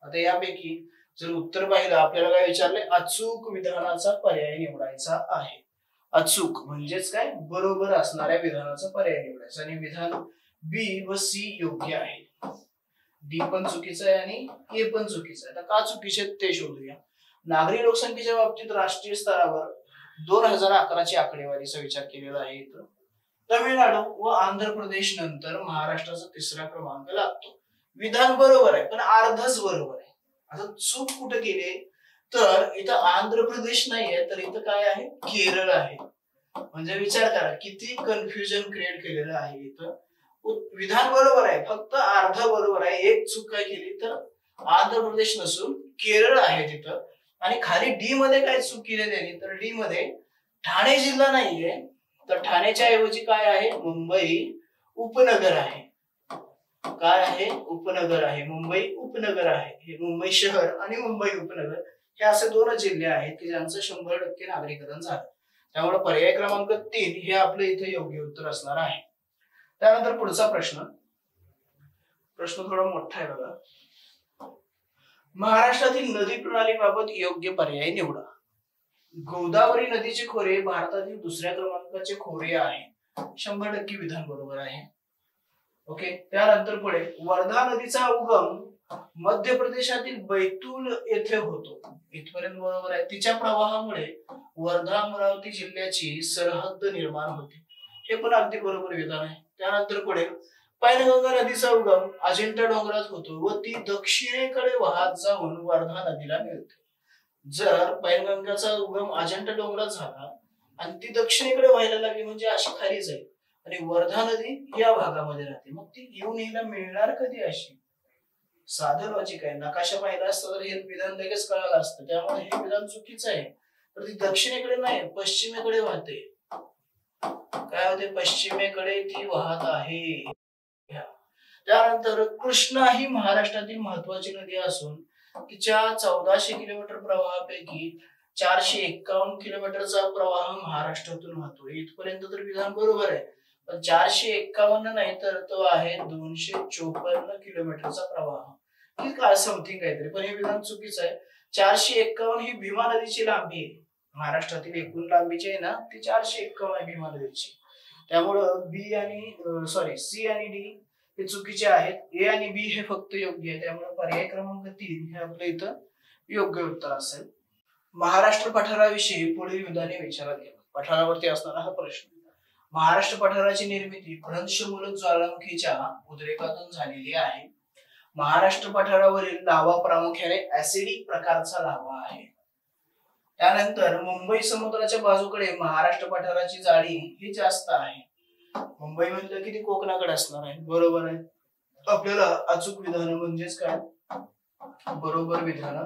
Speaker 1: आता यापैकी जर उत्तर पाहिलं आपल्याला काय विचारले, अचूक विधानाचा पर्याय निवडायचा आहे. अचूक म्हणजेच काय, बरोबर असणाऱ्या विधानाचा पर्याय निवडायचा. आणि विधान बी व सी योग्य आहे. डी पण चुकीचं आहे आणि ए पण चुकीचं आहे. आता का चुकीचे ते शोधूया. नागरी लोकसंख्येच्या बाबतीत राष्ट्रीय स्तरावर 2011 ची आकडेवारीचा विचार केलेला आहे. इथं तमिळनाडू व आंध्र प्रदेश नंतर महाराष्ट्राचा 3रा क्रमांक लागतो. विधान बरोबर आहे पण अर्धच बरोबर आहे. आता चूक कुठे केली तर इथं आंध्र प्रदेश नाहीये, तर इथं काय आहे, केरळ आहे. म्हणजे विचार करा किती कन्फ्युजन क्रिएट केलेलं आहे. इथं विधान बरोबर आहे, फक्त अर्ध बरोबर आहे. एक चूक काय केली तर आंध्र प्रदेश नसून केरळ आहे तिथं. आणि खाली डी मध्ये काय चूक केली त्यांनी, तर डी मध्ये ठाणे जिल्हा नाहीये, तर ठाण्याच्या ऐवजी काय आहे, मुंबई उपनगर आहे. काय आहे, उपनगर आहे. मुंबई उपनगर आहे. हे मुंबई शहर आणि मुंबई उपनगर हे असे 2 जिल्हे आहेत की ज्यांचं 100% नागरीकरण झालं. त्यामुळे पर्याय क्रमांक 3 हे आपलं इथे योग्य उत्तर असणार आहे. त्यानंतर पुढचा प्रश्न थोडा मोठा आहे बघा. महाराष्ट्रातील नदी प्रणालीबाबत योग्य पर्याय निवडा. गोदावरी नदीचे खोरे भारतातील 2ऱ्या क्रमांकाचे खोरे आहे. 100% विधान बरोबर आहे. ओके, त्यानंतर पुढे, वर्धा नदीचा उगम मध्य प्रदेशातील बैतूल येथे होतो. इथपर्यंत बरोबर आहे. तिच्या प्रवाहामुळे वर्धा अमरावती जिल्ह्याची सरहद्द निर्माण होते. हे पण अगदी बरोबर विधान आहे. त्यानंतर पुढे, पैनगंगा नदीचा उगम अजिंठा डोंगरात होतो व ती दक्षिणेकडे वाहत जाऊन वर्धा नदीला मिळते. जर पैनगंगाचा उगम अजिंठा डोंगरात झाला आणि ती दक्षिणेकडे व्हायला लागली म्हणजे अशी खाली जाईल, आणि वर्धा नदी या भागामध्ये राहते. मग ती येऊन हिला मिळणार कधी अशी? साधं लॉजिक आहे. नकाशा पाहिला असता तर हे विधान लगेच कळालं असतं. त्यामुळे हे विधान चुकीचं आहे. तर ती दक्षिणेकडे नाही, पश्चिमेकडे वाहते. काय होते? पश्चिमेकडे ती वाहत आहे. त्यानंतर कृष्णा ही महाराष्ट्रातील महत्वाची नदी असून तिच्या 1400 किलोमीटर प्रवाहापैकी 451 किलोमीटरचा प्रवाह महाराष्ट्रातून वाहतो. इथपर्यंत तर विधान बरोबर आहे, पण 451 नाही तर तो आहे 254 किलोमीटरचा प्रवाह. ही काय समथिंग काहीतरी, पण हे विधान चुकीचं आहे. 451 ही भीमा नदीची लांबी आहे. महाराष्ट्रातील एकूण लांबीची आहे ना ती 451 आहे भीमा नदीची. त्यामुळं सी आणि डी हे चुकीचे आहेत. ए आणि बी हे फक्त योग्य आहे. त्यामुळे पर्याय क्रमांक 3 हे आपल्या इथं योग्य उत्तर असेल. महाराष्ट्र पठाराविषयी पुढील विधाने विचारात घ्या. पठारावरती असणारा हा प्रश्न. महाराष्ट्र पठाराची निर्मिती भ्रंशमूलक ज्वालामुखीच्या उद्रेकातून झालेली आहे. महाराष्ट्र पठारावरील लावा प्रामुख्याने ऍसिडिक प्रकारचा लावा आहे. त्यानंतर मुंबई समुद्राच्या बाजूकडे महाराष्ट्र पठाराची जाडी ही जास्त आहे. मुंबई म्हणलं की ती कोकणाकडे असणार आहे. बरोबर आहे. आपल्याला अचूक विधान म्हणजेच काय बरोबर विधान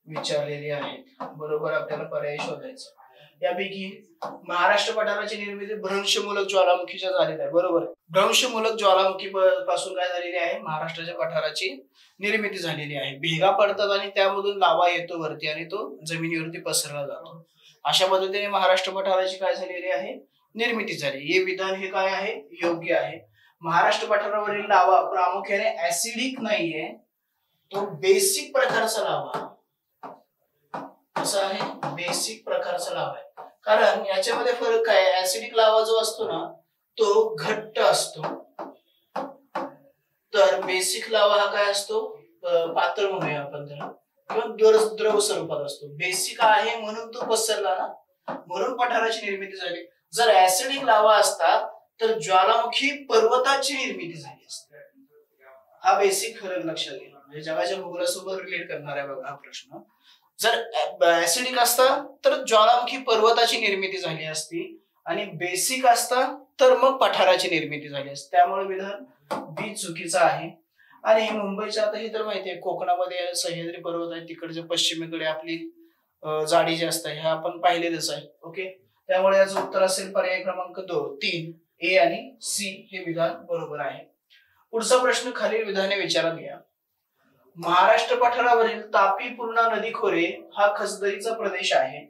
Speaker 1: विचारलेली आहेत. बरोबर आपल्याला पर्याय शोधायचा. यापैकी महाराष्ट्र पठाराची निर्मिती भ्रंशमूलक ज्वालामुखीच्या झालेली आहे. बरोबर आहे. भ्रंशमूलक ज्वालामुखी पासून काय झालेली आहे? महाराष्ट्राच्या पठाराची निर्मिती झालेली आहे. भेगा पडतात आणि त्यामधून लावा येतो वरती आणि तो जमिनीवरती पसरला जातो. अशा पद्धतीने महाराष्ट्र पठाराची काय झालेली आहे? निर्मिती झाली. हे विधान हे काय आहे? योग्य आहे. महाराष्ट्र पठारावरील लावा प्रामुख्याने ऍसिडिक नाहीये, तो बेसिक प्रकारचा लावा असा आहे. बेसिक प्रकारचा लावा आहे. कारण याच्यामध्ये फरक काय? ऍसिडिक लावा जो असतो ना तो घट्ट असतो, तर बेसिक लावा हा काय असतो? पातळ म्हणूया आपण त्याला, किंवा द्रव स्वरूपात असतो. बेसिक आहे म्हणून तो पसरला ना, म्हणून पठाराची निर्मिती झाली. जर ऍसिडिक लावा असता तर ज्वालामुखी पर्वताची निर्मिती झाली असते. हा बेसिक फरक लक्षात घ्या. म्हणजे जगाच्या भूगोलासोबत रिलेट करणार आहे बघा हा प्रश्न. जर ऍसिडिक असता तर ज्वालामुखी पर्वताची निर्मिती झाली असती, आणि बेसिक असता तर मग पठाराची निर्मिती झाली असती. त्यामुळे विधान बी चुकीचं आहे. आणि मुंबईच्या आता हे तर माहितीये कोकणामध्ये सह्याद्री पर्वत आहे, तिकडच्या पश्चिमेकडे आपली जाडी जास्त आहे, हे आपण पाहिलेलंच आहे. ओके, त्यामुळे याचं उत्तर असेल पर्याय क्रमांक 3 ए आणि सी हे विधान बरोबर आहे. पुढचा प्रश्न खालील विधाने विचारात घ्या. महाराष्ट्र पठारावरील तापी पूर्णा नदी खोरे हा खचदरीचा प्रदेश आहे.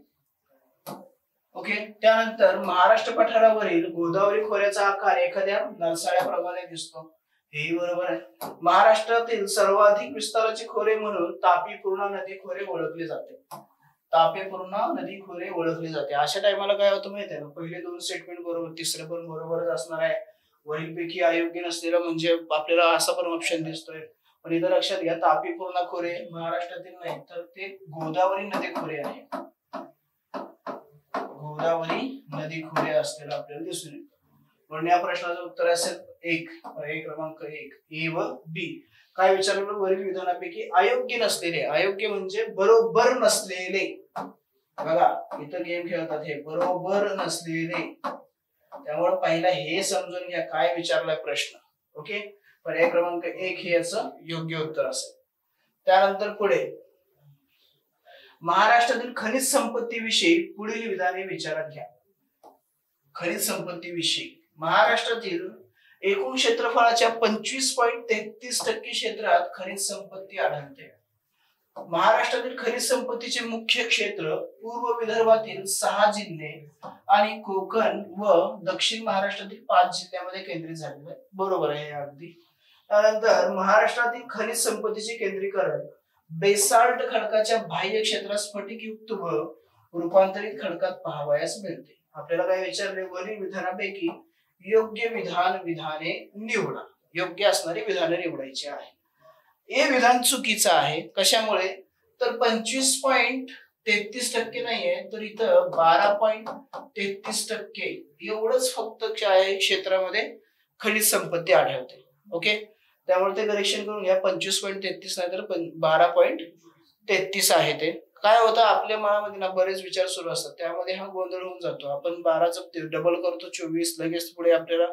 Speaker 1: ओके, त्यानंतर महाराष्ट्र पठारावरील गोदावरी खोऱ्याचा आकार एखाद्या नरसाळ्याप्रमाणे दिसतो. हेही बरोबर आहे. महाराष्ट्रातील सर्वाधिक विस्ताराचे खोरे म्हणून तापी पूर्णा नदी खोरे ओळखले जाते. तापी पूर्णा नदी खोरे ओळखले जाते. अशा टायमाला काय होतं माहिती आहे ना, पहिले 2 स्टेटमेंट बरोबर, तिसरं पण बरोबरच असणार आहे. वरीलपैकी अयोग्य नसलेला म्हणजे आपल्याला असा पण ऑप्शन दिसतोय. पण इथं लक्षात घ्या, तापी पूर्णा खोरे महाराष्ट्रातील नाही तर ते गोदावरी नदी खोरे आहे. गोदावरी नदी खोरे असलेला आपल्याला दिसून येतं. म्हणून या प्रश्नाचं उत्तर असेल 1 पर्याय क्रमांक 1 ए व बी. काय विचारलं? वरील विधानापैकी अयोग्य नसलेले. अयोग्य म्हणजे बरोबर नसलेले. बघा इथं गेम खेळतात, हे बरोबर नसलेले. त्यामुळे पहिला हे समजून घ्या काय विचारलाय प्रश्न. ओके, पर्याय क्रमांक 1 हे याचं योग्य उत्तर असेल. त्यानंतर पुढे महाराष्ट्रातील खनिज संपत्तीविषयी पुढील विधाने विचारात घ्या. खनिज संपत्तीविषयी महाराष्ट्रातील एकूण क्षेत्रफळाच्या 25.33% क्षेत्रात खनिज संपत्ती आढळते. महाराष्ट्रातील खनिज संपत्तीचे मुख्य क्षेत्र पूर्व विदर्भातील 6 जिल्हे आणि कोकण व दक्षिण महाराष्ट्रातील 5 जिल्ह्यामध्ये केंद्रित झालेले आहे. बरोबर आहे अगदी. त्यानंतर महाराष्ट्रातील खनिज संपत्तीचे केंद्रीकरण बेसाल्ट खडकाच्या बाह्य क्षेत्रात स्फटिकयुक्त व रूपांतरित खडकात पाहावयास मिळते. आपल्याला काय विचारले? वरील विधानापैकी योग्य विधाने निवडा. योग्य असणारी विधाने निवडायची आहे. हे विधान चुकीचं आहे. कशामुळे? तर 25.33% नाहीये, तर इथं 12.33% एवढंच फक्त क्षेत्रामध्ये खनिज संपत्ती आढळते. ओके, त्यामुळे ते करेक्शन करून घ्या. 25.33 नाही तर 12.33 आहे ते काय होतं आपल्या मनामध्ये ना बरेच विचार सुरू असतात, त्यामध्ये हा गोंधळ होऊन जातो. आपण 12चं डबल करतो 24, लगेच पुढे आपल्याला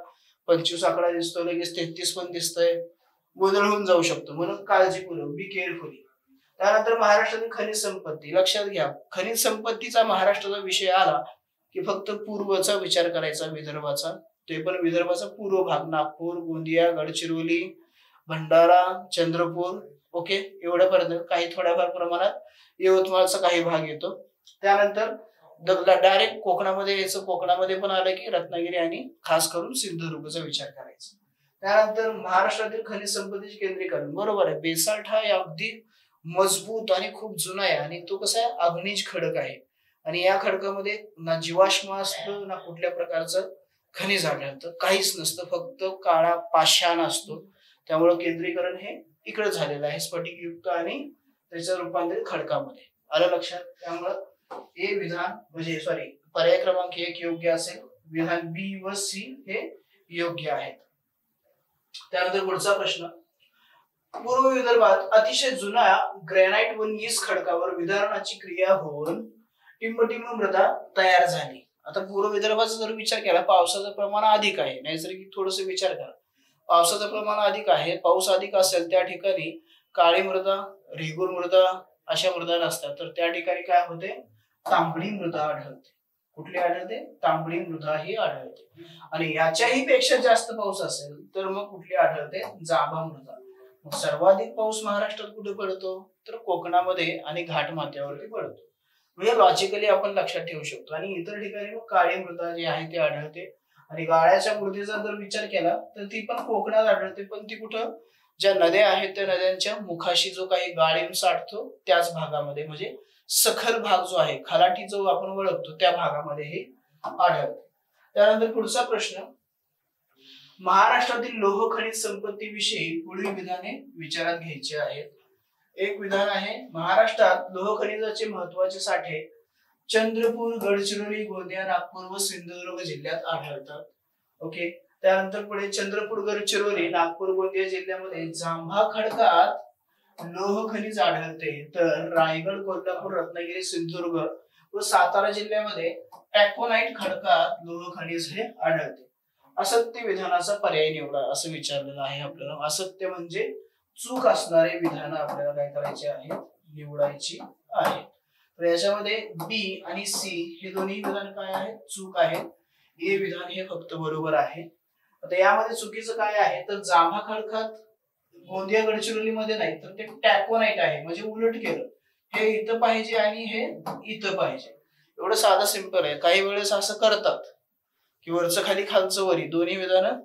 Speaker 1: 25 आकडा दिसतो, लगेच 33 पण दिसतंय, गोंधळ होऊन जाऊ शकतो. म्हणून काळजीपूर्वक, बी केअरफुली. त्यानंतर महाराष्ट्रातील खनिज संपत्ती लक्षात घ्या. खनिज संपत्तीचा महाराष्ट्राचा विषय आला की फक्त पूर्वचा विचार करायचा, विदर्भाचा. ते पण विदर्भाचा पूर्व भाग, नागपूर, गोंदिया, गडचिरोली, भंडारा, चंद्रपूर, ओके, एवढ्यापर्यंत. काही थोड्याफार प्रमाणात यवतमाळचा काही भाग येतो. त्यानंतर डायरेक्ट कोकणामध्ये यायचं, कोकणामध्ये पण आलं की रत्नागिरी आणि खास करून सिंधुदुर्गचा विचार करायचा. त्यानंतर महाराष्ट्रातील खनिज संपत्तीचे केंद्रीकरण, बरोबर आहे. बेसाल्ट हा अगदी मजबूत आणि खूप जुना आहे आणि तो कसा आहे, अग्निज खडक आहे आणि या खडकामध्ये ना जीवाश्म असतं ना कुठल्या प्रकारचं खनिज आढळतं, काहीच नसतं, फक्त काळा पाषाण असतो. त्यामुळे केंद्रीकरण हे इकडे झालेलं आहे, स्फटिकयुक्त आणि त्याचं रूपांतरित खडकामध्ये. आलं लक्षात? त्यामुळं ए विधान म्हणजे सॉरी पर्याय क्रमांक 1 योग्य असेल, विधान बी व सी हे योग्य आहेत. त्यानंतर पुढचा प्रश्न, पूर्व विदर्भात अतिशय जुना ग्रॅनाइट व नीस खडकावर विदारणाची क्रिया होऊन टिंबटिंब मृदा तयार झाली. आता पूर्व विदर्भाचा जर विचार केला, पावसाचं प्रमाण अधिक आहे, नैसर्गिक थोडस विचार करा, पावसाचं प्रमाण अधिक आहे, पाऊस अधिक असेल त्या ठिकाणी काळी मृदा, रेगूर मृदा अशा मृदा नसतात, तर त्या ठिकाणी काय होते, तांबडी मृदा आढळते. कुठली आढळते? तांबडी मृदा ही आढळते. आणि याच्याही पेक्षा जास्त पाऊस असेल तर मग कुठली आढळते? जांभा मृदा. सर्वाधिक पाऊस महाराष्ट्रात कुठे पडतो? तर कोकणामध्ये आणि घाट माथ्यावरती पडतो. म्हणजे लॉजिकली आपण लक्षात ठेवू शकतो. आणि इतर ठिकाणी काळी मृदा जी आहे ती आढळते. आणि गाळ्याच्या मृदेचा जर विचार केला तर ती पण कोकणात आढळते, पण ती कुठं, ज्या नद्या आहेत त्या नद्यांच्या मुखाशी जो काही गाळीम साठतो त्याच भागामध्ये, म्हणजे सखल भाग जो आहे, खलाटी जो आपण ओळखतो त्या भागामध्ये हे आढळते. त्यानंतर पुढचा प्रश्न, महाराष्ट्रातील लोह खनिज संपत्ती विषयी पुढील विधाने विचारात घ्यायची आहेत. एक विधान आहे, महाराष्ट्रात लोह खनिजाचे महत्वाचे साठे चंद्रपूर, गडचिरोली, गोंदिया, नागपूर व सिंधुदुर्ग जिल्ह्यात आढळतात. ओके. त्यानंतर पुढे चंद्रपूर, गडचिरोली, नागपूर, गोंदिया जिल्ह्यामध्ये जांभा खडकात लोह खनिज आढळते, तर रायगड, कोल्हापूर, रत्नागिरी, सिंधुदुर्ग व सातारा जिल्ह्यामध्ये टॅकोनाइट खडकात लोह खनिज हे आढळते. असत्य विधानाचा पर्याय निवडा असं विचारलेलं आहे आपल्याला. असत्य म्हणजे चूक असणारे विधान आपल्याला काय करायचे आहेत, निवडायची आहेत. तर याच्यामध्ये बी आणि सी हे दोन्ही विधान काय आहेत, चूक आहेत. ए विधान हे फक्त बरोबर आहे. आता यामध्ये चुकीचं काय आहे, तर जांभा खडकात गोंदिया, गडचिरोली मध्ये नाही, तर ते टॅकोनाइट आहे. म्हणजे उलट केलं, हे इथं पाहिजे आणि हे इथं पाहिजे. एवढं साधं सिंपल आहे. काही वेळेस असं करतात की वरचं खाली, खालचं वरी, दोन्ही विधानं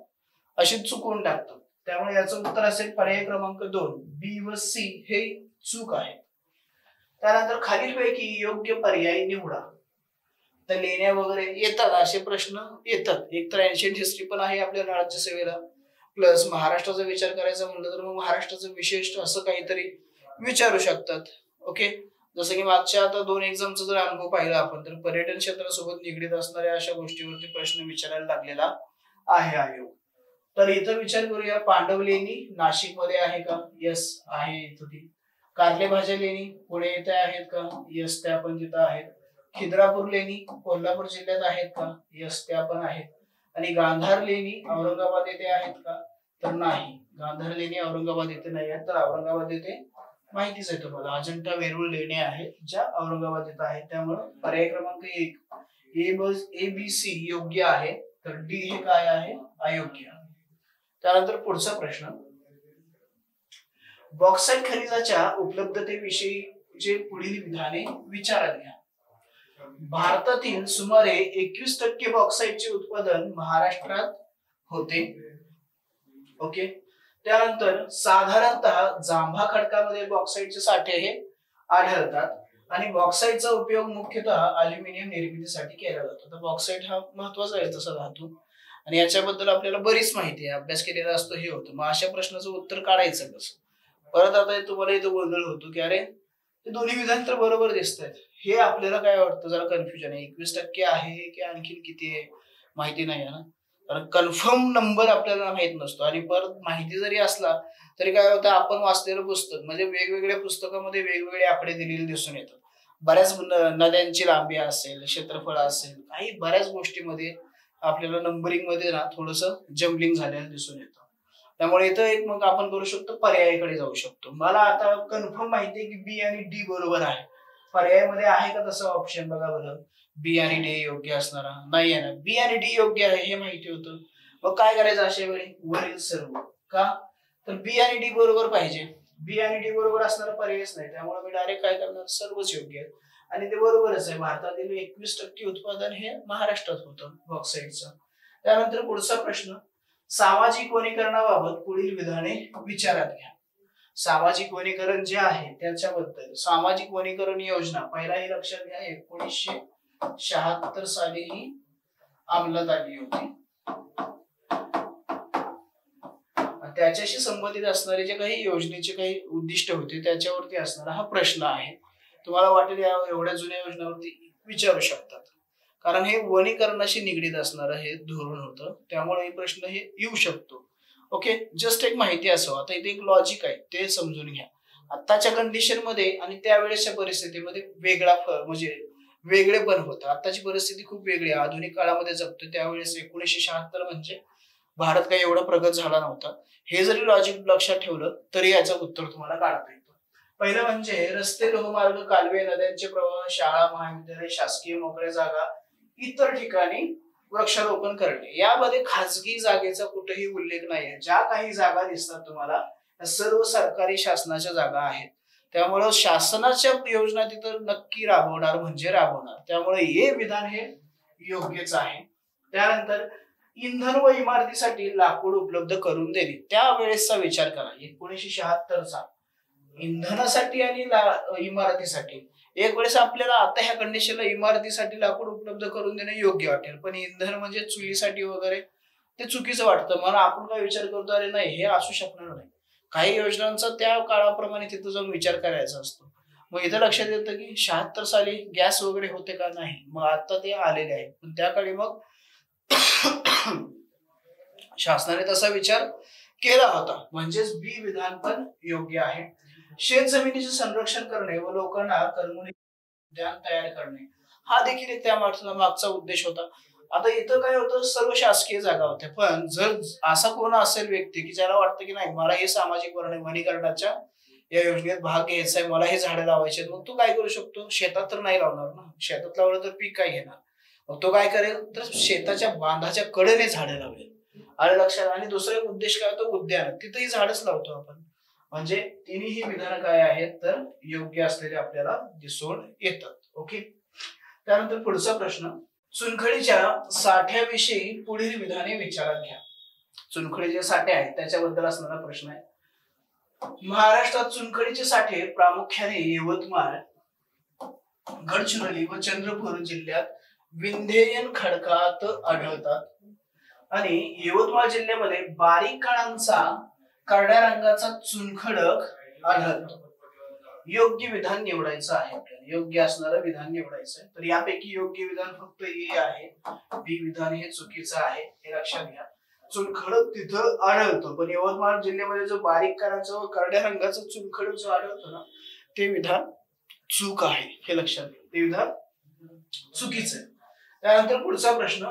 Speaker 1: अशी चुकवून टाकतात. त्यामुळे याचं उत्तर असेल पर्याय क्रमांक 2, बी व सी हे चूक आहे. त्यानंतर खालीलपैकी योग्य पर्याय निवडा. तर लेण्या वगैरे येतात, असे प्रश्न येतात. एक तर एन्शियंट हिस्ट्री पण आहे आपल्या राज्यसेवेला, प्लस महाराष्ट्राचा विचार करायचा म्हणलं तर मग महाराष्ट्राचं विशेष असं काहीतरी विचारू शकतात. ओके. जसं की मागच्या आता 2 एक्झामचा जर अनुभव पाहिला आपण, तर पर्यटन क्षेत्रासोबत निगडीत असणाऱ्या अशा गोष्टीवरती प्रश्न विचारायला लागलेला आहे आयोग. तर इथं विचार करूया, पांडव लेणी नाशिक मध्ये आहे का? यस आहे इथं ती. कारले भाज्या लेणी पुणे येथे आहेत का? यस त्या पण तिथं आहेत. खिद्रापूर लेणी कोल्हापूर जिल्ह्यात आहेत का? यस त्या पण आहेत. आणि गांधार लेणी औरंगाबाद येथे आहेत का? तर नाही, गांधार लेणी औरंगाबाद येथे नाही आहेत. तर औरंगाबाद येथे माहितीच आहे तुम्हाला, अजंठा वेरूळ लेण्या आहेत ज्या औरंगाबाद येथे आहेत. त्यामुळे पर्याय क्रमांक 1 ए बी सी योग्य आहे, तर डी हे काय आहे, अयोग्य. त्यानंतर पुढचा प्रश्न, बॉक्साइट खनिजाच्या उपलब्धतेविषयी जे पुढील विधाने विचारात घ्या. भारतातील सुमारे 21% बॉक्साइटचे उत्पादन महाराष्ट्रात होते. ओके. त्यानंतर साधारणतः जांभा खडकामध्ये बॉक्साइटचे साठे हे आढळतात आणि बॉक्साइटचा उपयोग मुख्यतः अल्युमिनियम निर्मितीसाठी केला जातो. तर बॉक्साइट हा महत्वाचा आहे तसा धातू आणि याच्याबद्दल आपल्याला बरीच माहिती आहे, अभ्यास केलेला असतो हे होतं. मग अशा प्रश्नाचं उत्तर काढायचं कसं? परत आता तुम्हाला इथं गोंधळ होतो की अरे ते दोन्ही विधान तर बरोबर दिसत आहेत, हे आपल्याला काय वाटतं, जरा कन्फ्युजन आहे. 21% आहे की आणखी किती आहे माहिती नाही ना, कारण कन्फर्म नंबर आपल्याला माहित नसतो. आणि परत माहिती जरी असला तरी काय होतं, आपण वाचलेलं पुस्तक म्हणजे वेगवेगळ्या पुस्तकामध्ये वेगवेगळे आकडे दिलेले दिसून येतात. बऱ्याच नद्यांची लांबी असेल, क्षेत्रफळ असेल, काही बऱ्याच गोष्टीमध्ये आपल्याला नंबरिंग मध्ये ना थोडस जम्बलिंग झालेलं दिसून येतं. त्यामुळे इथं एक मग आपण करू शकतो, पर्यायाकडे जाऊ शकतो. मला आता कन्फर्म माहिती आहे की बी आणि डी बरोबर आहे. पर्यायामध्ये आहे का तसं ऑप्शन बघा बरं. बी आणि डी योग्य असणारा नाही आहे ना. बी आणि डी योग्य आहे हे माहिती होतं. मग काय करायचं अशा वेळी, वरील सर्व का, तर बी आणि डी बरोबर पाहिजे. बी आणि डी बरोबर असणारा पर्यायच नाही, त्यामुळे मी डायरेक्ट काय करणार, सर्वच योग्य आहे. आणि ते बरोबरच आहे. भारतातील 21% उत्पादन हे महाराष्ट्रात होतं बॉक्साईटचं. त्यानंतर पुढचा प्रश्न, सामाजिक वनीकरणाबाबत पुढील विधाने विचारात घ्या. सामाजिक वनीकरण जे आहे त्याच्याबद्दल, सामाजिक वनीकरण योजना पहिला ही लक्षात घ्या 1976 साली ही अंमलात आली होती. त्याच्याशी संबंधित असणारे जे काही योजनेचे काही उद्दिष्ट होते त्याच्यावरती असणारा हा प्रश्न आहे. तुम्हाला वाटेल या एवढ्या जुन्या योजनावरती विचारू शकतात, कारण हे वनीकरणाशी निगडीत असणारं हे धोरण होतं, त्यामुळे हे प्रश्न हे येऊ शकतो. ओके, जस्ट एक माहिती असावं. आता इथे एक लॉजिक आहे ते समजून घ्या. आताच्या कंडिशन मध्ये आणि त्यावेळेसच्या परिस्थितीमध्ये वेगळा म्हणजे वेगळे पण होतं. आताची परिस्थिती खूप वेगळी आहे, आधुनिक काळामध्ये जगतो. त्यावेळेस 1976 म्हणजे भारत काही एवढा प्रगत झाला नव्हता. हे जरी लॉजिक लक्षात ठेवलं तरी याचं उत्तर तुम्हाला काढता येतं. पहिलं म्हणजे रस्ते, लोहमार्ग, कालवे, नद्यांचे प्रवाह, शाळा, महाविद्यालय, शासकीय मोकळ्या जागा, इतर ठिकाणी वृक्षारोपण करणे. यामध्ये खासगी जागेचा कुठेही उल्लेख नाहीये. ज्या काही जागा दिसतात तुम्हाला सर्व सरकारी शासनाच्या जागा आहेत. त्यामुळे शासनाच्या योजना तिथं नक्की राबवणार म्हणजे राबवणार. त्यामुळे हे विधान हे योग्यच आहे. त्यानंतर इंधन व इमारतीसाठी लाकूड उपलब्ध करून देणे. त्यावेळेसचा विचार करा, 1976चा इंधनासाठी आणि इमारतीसाठी. एक वेळेस आपल्याला आता ह्या कंडिशनला इमारतीसाठी लाकूड उपलब्ध करून देणे योग्य वाटेल, पण इंधन म्हणजे चुलीसाठी वगैरे ते चुकीचं वाटतं. मला आपण काय विचार करतो, अरे नाही हे असू शकणार नाही. काही योजनांचा त्या काळाप्रमाणे तिथं जाऊन विचार करायचा असतो. मग इथं लक्षात येतं की 76 साली गॅस वगैरे होते का, नाही. मग आता ते आलेले आहे, पण त्या काळी मग शासनाने तसा विचार केला होता. म्हणजेच बी विधान पण योग्य आहे. शेत जमिनीचे संरक्षण करणे व लोकांना करमुनी उद्यान तयार करणे हा देखील एक त्या मागचा उद्देश होता. आता इथं काय होतं, सर्व शासकीय जागा होत्या, पण जर असा कोण असेल व्यक्ती की ज्याला वाटतं की नाही मला हे सामाजिक वनीकरणाच्या या योजनेत भाग घ्यायचा आहे, मला हे झाडं लावायचे, मग तो काय करू शकतो, शेतात तर नाही लावणार ना. शेतात लावलं तर पीक काय घेणार. मग तो काय करेल, तर शेताच्या बांधाच्या कडेने झाडे लावेल. आणि लक्षात, आणि दुसरा एक उद्देश काय होतो, उद्यान, तिथेही झाडच लावतो आपण. म्हणजे तिन्ही विधान काय आहेत तर योग्य असलेले आपल्याला दिसून येतात. ओके, त्यानंतर पुढचा प्रश्न, चुनखडीच्या साठ्याविषयी पुढील विधाने विचारात घ्या. चुनखडीचे साठे आहेत त्याच्याबद्दल असणारा प्रश्न आहे. महाराष्ट्रात चुनखडीचे साठे प्रामुख्याने यवतमाळ, गडचिरोली व चंद्रपूर जिल्ह्यात विंध्ययन खडकात आढळतात. आणि यवतमाळ जिल्ह्यामध्ये बारीक कणांचा करड्या रंगाचा चुनखडक आढळतो. योग्य विधान निवडायचं आहे आपल्याला, योग्य असणारं विधान निवडायचं आहे. तर यापैकी योग्य विधान फक्त ए आहे, बी विधान हे चुकीचं आहे, हे लक्षात घ्या. चुनखडक तिथं आढळतो, पण यवतमाळ जिल्ह्यामध्ये जो बारीक कणांचा व करड्या रंगाचा चुनखडक जो आढळतो ना, ते विधान चूक आहे, हे लक्षात घ्या. ते विधान चुकीचं आहे. त्यानंतर पुढचा प्रश्न,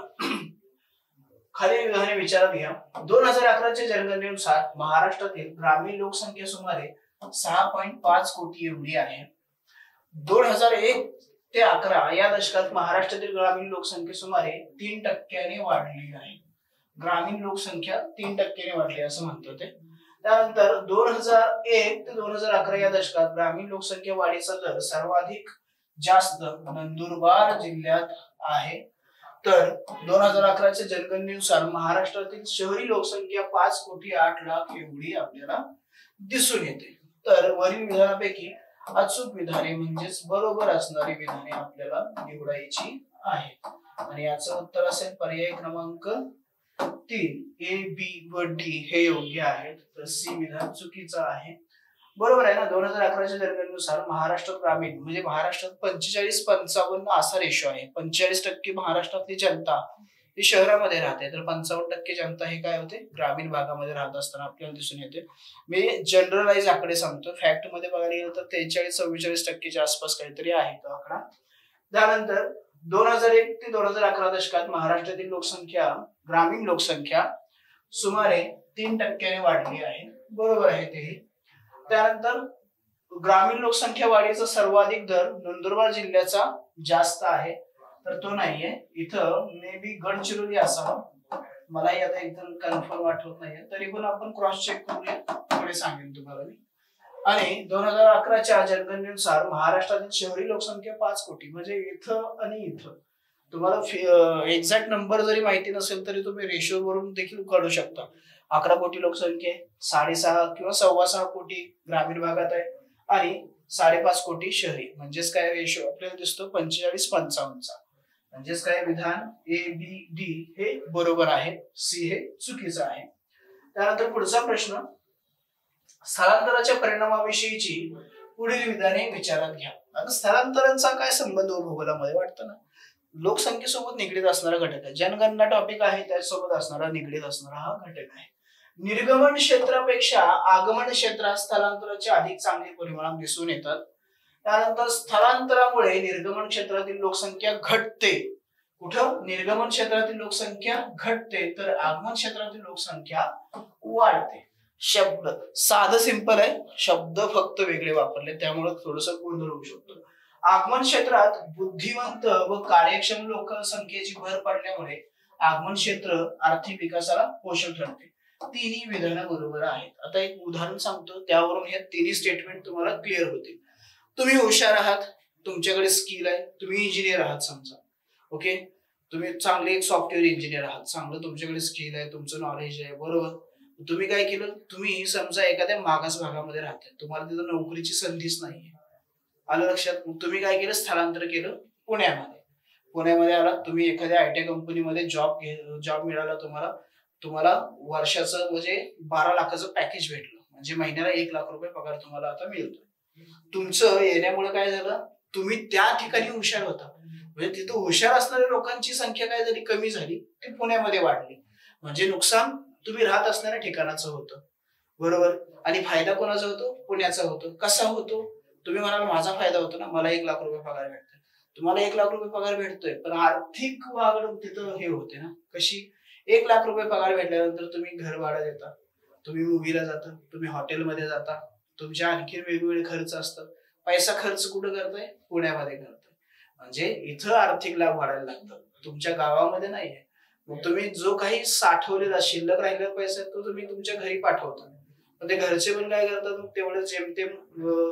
Speaker 1: खालील विधाने विचारात घ्या. 2011च्या जनगणनेनुसार महाराष्ट्रातील ग्रामीण लोकसंख्या सुमारे 6.5 कोटी एवढी आहे. 2001 ते 11 या दशकात महाराष्ट्रातील ग्रामीण लोकसंख्या सुमारे 3% वाढली आहे. ग्रामीण लोकसंख्या 3% वाढली असं म्हणतो ते. त्यानंतर 2001 ते 2011 या दशकात ग्रामीण लोकसंख्या वाढीचा दर सर्वाधिक जास्त नंदुरबार जिल्ह्यात आहे. तर 2011च्या जनगणनेनुसार महाराष्ट्रातील शहरी लोकसंख्या 5,08,00,000 एवढी आपल्याला दिसून येते. तर वरील विधानापैकी अचूक विधाने म्हणजेच बरोबर असणारी विधाने आपल्याला निवडायची आहेत. आणि याचं उत्तर असेल पर्याय क्रमांक 3, ए, बी व डी हे योग्य आहेत. तर सी विधान चुकीचं आहे. बरोबर आहे ना. 2011च्या जनगणनेनुसार महाराष्ट्र ग्रामीण म्हणजे महाराष्ट्रात 45-55 असा रेशो आहे. 45% महाराष्ट्रातली जनता ही शहरामध्ये राहते, तर 55% जनता ही काय होते, ग्रामीण भागामध्ये राहत असताना आपल्याला दिसून येते. मी जनरलाइज आकडे सांगतो, फॅक्ट मध्ये बघायला गेलं तर 43-44% आसपास काहीतरी आहे तो आकडा. त्यानंतर 2001 ते 2011 दशकात महाराष्ट्रातील लोकसंख्या, ग्रामीण लोकसंख्या सुमारे 3% वाढली आहे. बरोबर आहे तेही. त्यानंतर ग्रामीण लोकसंख्या वाढीचा सर्वाधिक दर नंदुरबार जिल्ह्याचा जास्त आहे, तर तो नाहीये. इथं मे बी गडचिरोली असावं, मलाही आता एकदम कन्फर्म आठवत नाहीये, तरी पण आपण क्रॉस चेक करूया, पुढे सांगेन तुम्हाला मी. आणि 2011च्या जनगणनेनुसार महाराष्ट्रातील शहरी लोकसंख्या 5 कोटी, म्हणजे इथं आणि इथं तुम्हाला एक्झॅक्ट नंबर जरी माहिती नसेल तरी तुम्ही रेशो वरून देखील काढू शकता. 11 कोटी लोकसंख्या, 6.5 किंवा 6.25 कोटी ग्रामीण भागात आहे आणि 5.5 कोटी शहरी, म्हणजेच काय रेशो आपल्याला दिसतो 45-55चा. म्हणजेच काय विधान ABD हे बरोबर आहे, C हे चुकीचं आहे. त्यानंतर पुढचा प्रश्न, स्थलांतराच्या परिणामाविषयीची पुढील विधाने विचारात घ्या. आता स्थलांतराचा काय संबंध भूगोलामध्ये वाटतं ना, लोकसंख्येसोबत निगडीत असणारा घटक आहे. जनगणना टॉपिक आहे, त्यासोबत असणारा निगडीत असणारा हा घटक आहे. निर्गमन क्षेत्रापेक्षा आगमन क्षेत्रात स्थलांतराचे अधिक चांगले परिणाम दिसून येतात. त्यानंतर स्थलांतरामुळे निर्गमन क्षेत्रातील लोकसंख्या घटते. कुठं? निर्गमन क्षेत्रातील लोकसंख्या घटते, तर आगमन क्षेत्रातील लोकसंख्या वाढते. शब्द साधं सिंपल आहे, शब्द फक्त वेगळे वापरले, त्यामुळे थोडस गोंधळ होऊ शकतो. आगमन क्षेत्रात बुद्धिवंत व कार्यक्षम लोकसंख्येची भर पडल्यामुळे आगमन क्षेत्र आर्थिक विकासाला पोषक ठरते. तिन्ही विधानं बरोबर आहेत. आता एक उदाहरण सांगतो, त्यावरून हे तिन्ही स्टेटमेंट तुम्हाला क्लिअर होतील. तुम्ही हुशार आहात, तुमच्याकडे स्किल आहे, तुम्ही इंजिनियर आहात समजा, ओके, तुम्ही चांगले एक सॉफ्टवेअर इंजिनियर आहात, चांगलं तुमच्याकडे स्किल आहे, तुमचं नॉलेज आहे, बरोबर. तुम्ही काय केलं, तुम्ही समजा एखाद्या मागास भागामध्ये राहताय, तुम्हाला तिथं नोकरीची संधीच नाहीये, आलं लक्षात. तुम्ही काय केलं, स्थलांतर केलं पुण्यामध्ये आला, तुम्ही एखाद्या IT कंपनीमध्ये जॉब मिळाला, तुम्हाला वर्षाचं म्हणजे 12 लाखाचं पॅकेज भेटलं, म्हणजे महिन्याला 1 लाख रुपये पगार तुम्हाला आता मिळतोय. तुमचं येण्यामुळे काय झालं, तुम्ही त्या ठिकाणी हुशार होता, म्हणजे तिथं हुशार असणाऱ्या लोकांची संख्या काय झाली, कमी झाली, ती पुण्यामध्ये वाढली. म्हणजे नुकसान तुम्ही राहत असणाऱ्या ठिकाणाचं होतं, बरोबर, आणि फायदा कोणाचा होतो, पुण्याचा होतो. कसा होतो, तुम्ही म्हणाल माझा फायदा होतो ना, मला 1 लाख रुपये पगार भेटतोय, तुम्हाला 1 लाख रुपये पगार भेटतोय, पण आर्थिक वागणूक तिथं हे होते ना, कशी, 1 लाख रुपये पगार भेटल्यानंतर तुम्ही घर भाडं देता, तुम्ही मूवीला जाता, तुम्ही हॉटेलमध्ये जाता, तुमच्या आणखी वेगवेगळे खर्च असतात. पैसा खर्च कुठं करताय, पुण्यामध्ये करताय, म्हणजे इथं आर्थिक लाभ वाढायला लागतात, तुमच्या गावामध्ये नाहीये. मग तुम्ही जो काही साठवलेला शिल्लक राहिलेला पैसा तो तुम्ही तुमच्या घरी पाठवता, पण ते घरचे पण काय करतात, मग तेवढं जेमतेम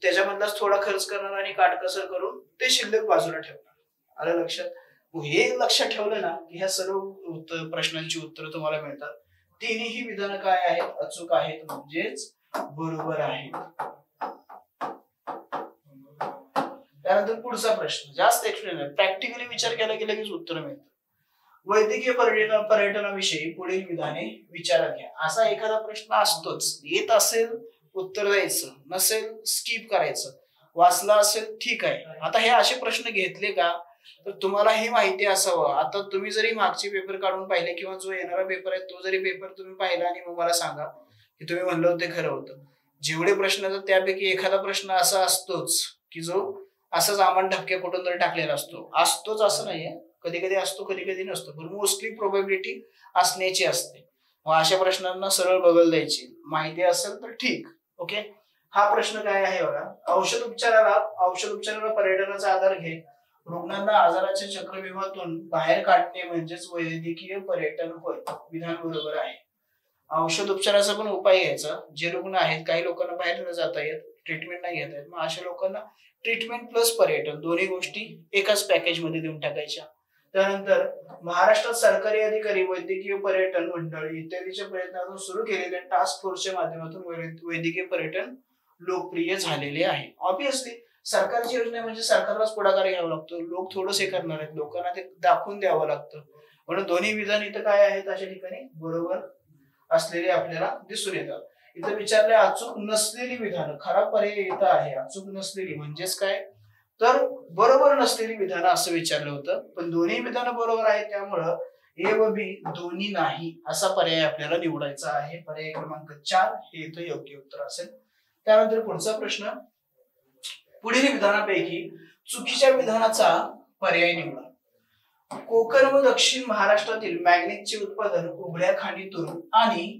Speaker 1: त्याच्यामधलाच थोडा खर्च करणार आणि काटकसर करून ते शिल्लक बाजूला ठेवणार, आलं लक्षात. हे लक्षात ठेवलं ना की ह्या सर्व प्रश्नांची उत्तरं तुम्हाला मिळतात. तिन्ही विधानं काय आहेत, अचूक आहेत, म्हणजेच बरोबर आहेत. त्यानंतर पुढचा प्रश्न जास्त एक्सप्लेन आहे, प्रॅक्टिकली विचार केला की लगेच उत्तर मिळतं. वैद्यकीय पर्यटनाविषयी पुढील विधाने विचारात घ्या. असा एखादा प्रश्न असतोच, येत असेल उत्तर द्यायचं, नसेल स्किप करायचं, वाचला असेल ठीक आहे. आता हे असे प्रश्न घेतले का तर तुम्हाला हे माहिती असावं. आता तुम्ही जरी मागचे पेपर काढून पाहिले किंवा जो येणारा पेपर आहे तो जरी पेपर तुम्ही पाहिला आणि मग मला सांगा की तुम्ही म्हणलं होते खरं होतं. जेवढे प्रश्न आहेत त्यापैकी एखादा प्रश्न असा असतोच की जो असाच आम्हाला धक्के कुठून तरी टाकलेला असतोच असं नाहीये, कधी कधी असतो कधी कधी नसतो, पण मोस्टली प्रोबॅबिलिटी असण्याची असते. मग अशा प्रश्नांना सरळ बगल द्यायची, माहिती असेल तर ठीक, ओके. हा प्रश्न काय आहे बघा, औषध उपचाराला पर्यटनाचा आधार घे, रुग्णांना आजाराच्या चक्रव्यूहातून बाहेर काढणे म्हणजेच वैद्यकीय पर्यटन होय. विधान बरोबर आहे. औषध उपचाराचा पण उपाय घ्यायचा. जे रुग्ण आहेत, काही लोकांना बाहेर न जाता येत, ट्रीटमेंट नाही घेता येत, मग अशा लोकांना ट्रीटमेंट प्लस पर्यटन दोन्ही गोष्टी एकाच पॅकेज मध्ये देऊन टाकायच्या. त्यानंतर महाराष्ट्रात सरकारी अधिकारी, वैद्यकीय पर्यटन मंडळ इत्यादीच्या प्रयत्नातून सुरू केलेल्या टास्क फोर्सच्या माध्यमातून वैद्यकीय पर्यटन लोकप्रिय झालेले आहे. ऑब्विसली सरकारची योजना म्हणजे सरकारलाच पुढाकार घ्यावा लागतो, लोक थोडंच हे करणार आहेत, लोकांना ते दाखवून द्यावं लागतं. म्हणून दोन्ही विधान इथं काय आहेत अशा ठिकाणी बरोबर असलेले आपल्याला दिसून येतात. इथं विचारले अचूक नसलेली विधानं, खरा पर्याय इथं आहे अचूक नसलेली, म्हणजेच काय तर बरोबर नसलेली विधानं असं विचारलं होतं, पण दोन्ही विधानं बरोबर आहेत, त्यामुळं ए व बी दोन्ही नाही असा पर्याय आपल्याला निवडायचा आहे. पर्याय क्रमांक 4 हे इथं योग्य उत्तर असेल. त्यानंतर पुढचा प्रश्न, पुढील विधानापैकी चुकीच्या विधानाचा पर्याय निवडा. कोकण व दक्षिण महाराष्ट्रातील मॅग्नेटचे उत्पादन उघड्या खाणीतून आणि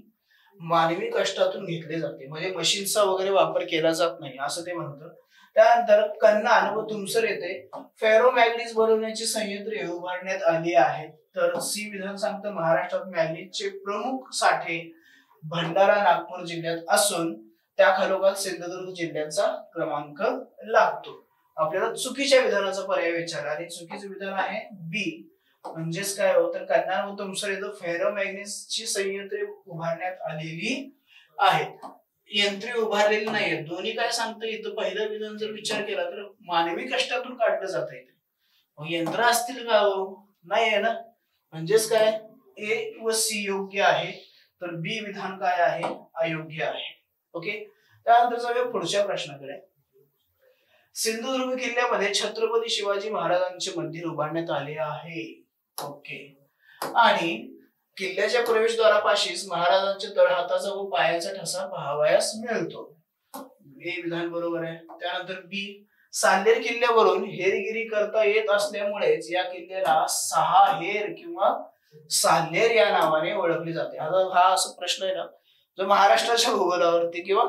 Speaker 1: मानवी कष्टातून घेतले जाते, म्हणजे मशीनचा वगैरे वापर केला जात नाही असं ते म्हणतं. त्यानंतर कन्नान व तुमसर येथे फेरोमॅग्नीज बनवण्याची संयंत्रे उभारण्यात आली आहेत. तर सी विधान सांगतं महाराष्ट्रात मॅग्नेटचे प्रमुख साठे भंडारा नागपूर जिल्ह्यात असून त्या खालोखाल सिंधुदुर्ग जिल्ह्याचा क्रमांक लागतो. आपल्याला चुकीच्या विधानाचा पर्याय विचारला आणि चुकीचं विधान आहे बी, म्हणजेच काय होतं, कन्नान व तुमसर येथे फेरोमॅग्नीजची संयंत्रे उभारण्यात आलेली आहेत. यंत्रे उभारलेली नाहीये. दोन्ही काय सांगतं इथं, पहिलं विधान जर विचार केला तर मानवी कष्टातून काढलं जात आहे, मग यंत्र असतील का हो? नाही आहे ना, म्हणजेच काय ए व सी योग्य आहे, तर बी विधान काय आहे, अयोग्य आहे. ओके, त्यानंतर जाऊया पुढच्या प्रश्नाकडे. सिंधुदुर्ग किल्ल्यामध्ये छत्रपती शिवाजी महाराजांचे मंदिर उभारण्यात आले आहे. ओके, आणि किल्ल्याच्या प्रवेशद्वारापाशीच महाराजांच्या तळहाताचा व पायाचा ठसा पाहावयास मिळतो. हे विधान बरोबर आहे. त्यानंतर बी, साल्हेर किल्ल्यावरून हेरगिरी करता येत असल्यामुळेच या किल्ल्याला सहा हेर किंवा साल्हेर या नावाने ओळखले जाते. आता हा असा प्रश्न आहे ना, जो महाराष्ट्राच्या भूगोलावरती किंवा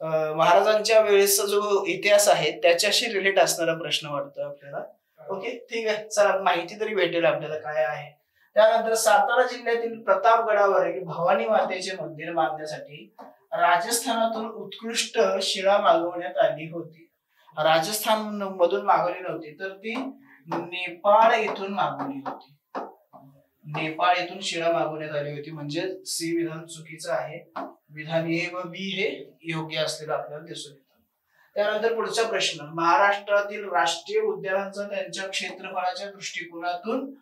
Speaker 1: महाराजांच्या वेळेचा जो इतिहास आहे त्याच्याशी रिलेट असणारा प्रश्न वाटतो आपल्याला. ओके, ठीक आहे, चला माहिती तरी भेटेल आपल्याला काय आहे. त्यानंतर सातारा जिल्ह्यातील प्रतापगडावरील भवानी मातेचे मंदिर बांधण्यासाठी राजस्थानातून उत्कृष्ट शिळा मागवण्यात आली होती. राजस्थान मधून मागवली नव्हती, तर ती नेपाळ येथून मागवली होती. नेपाळ येथून शिळा मागवण्यात आली होती, म्हणजे सी विधान चुकीचं आहे. विधान ए व बी हे योग्य असलेलं आपल्याला दिसून येतं. त्यानंतर पुढचा प्रश्न, महाराष्ट्रातील राष्ट्रीय उद्यानांचा त्यांच्या क्षेत्रफळाच्या दृष्टिकोनातून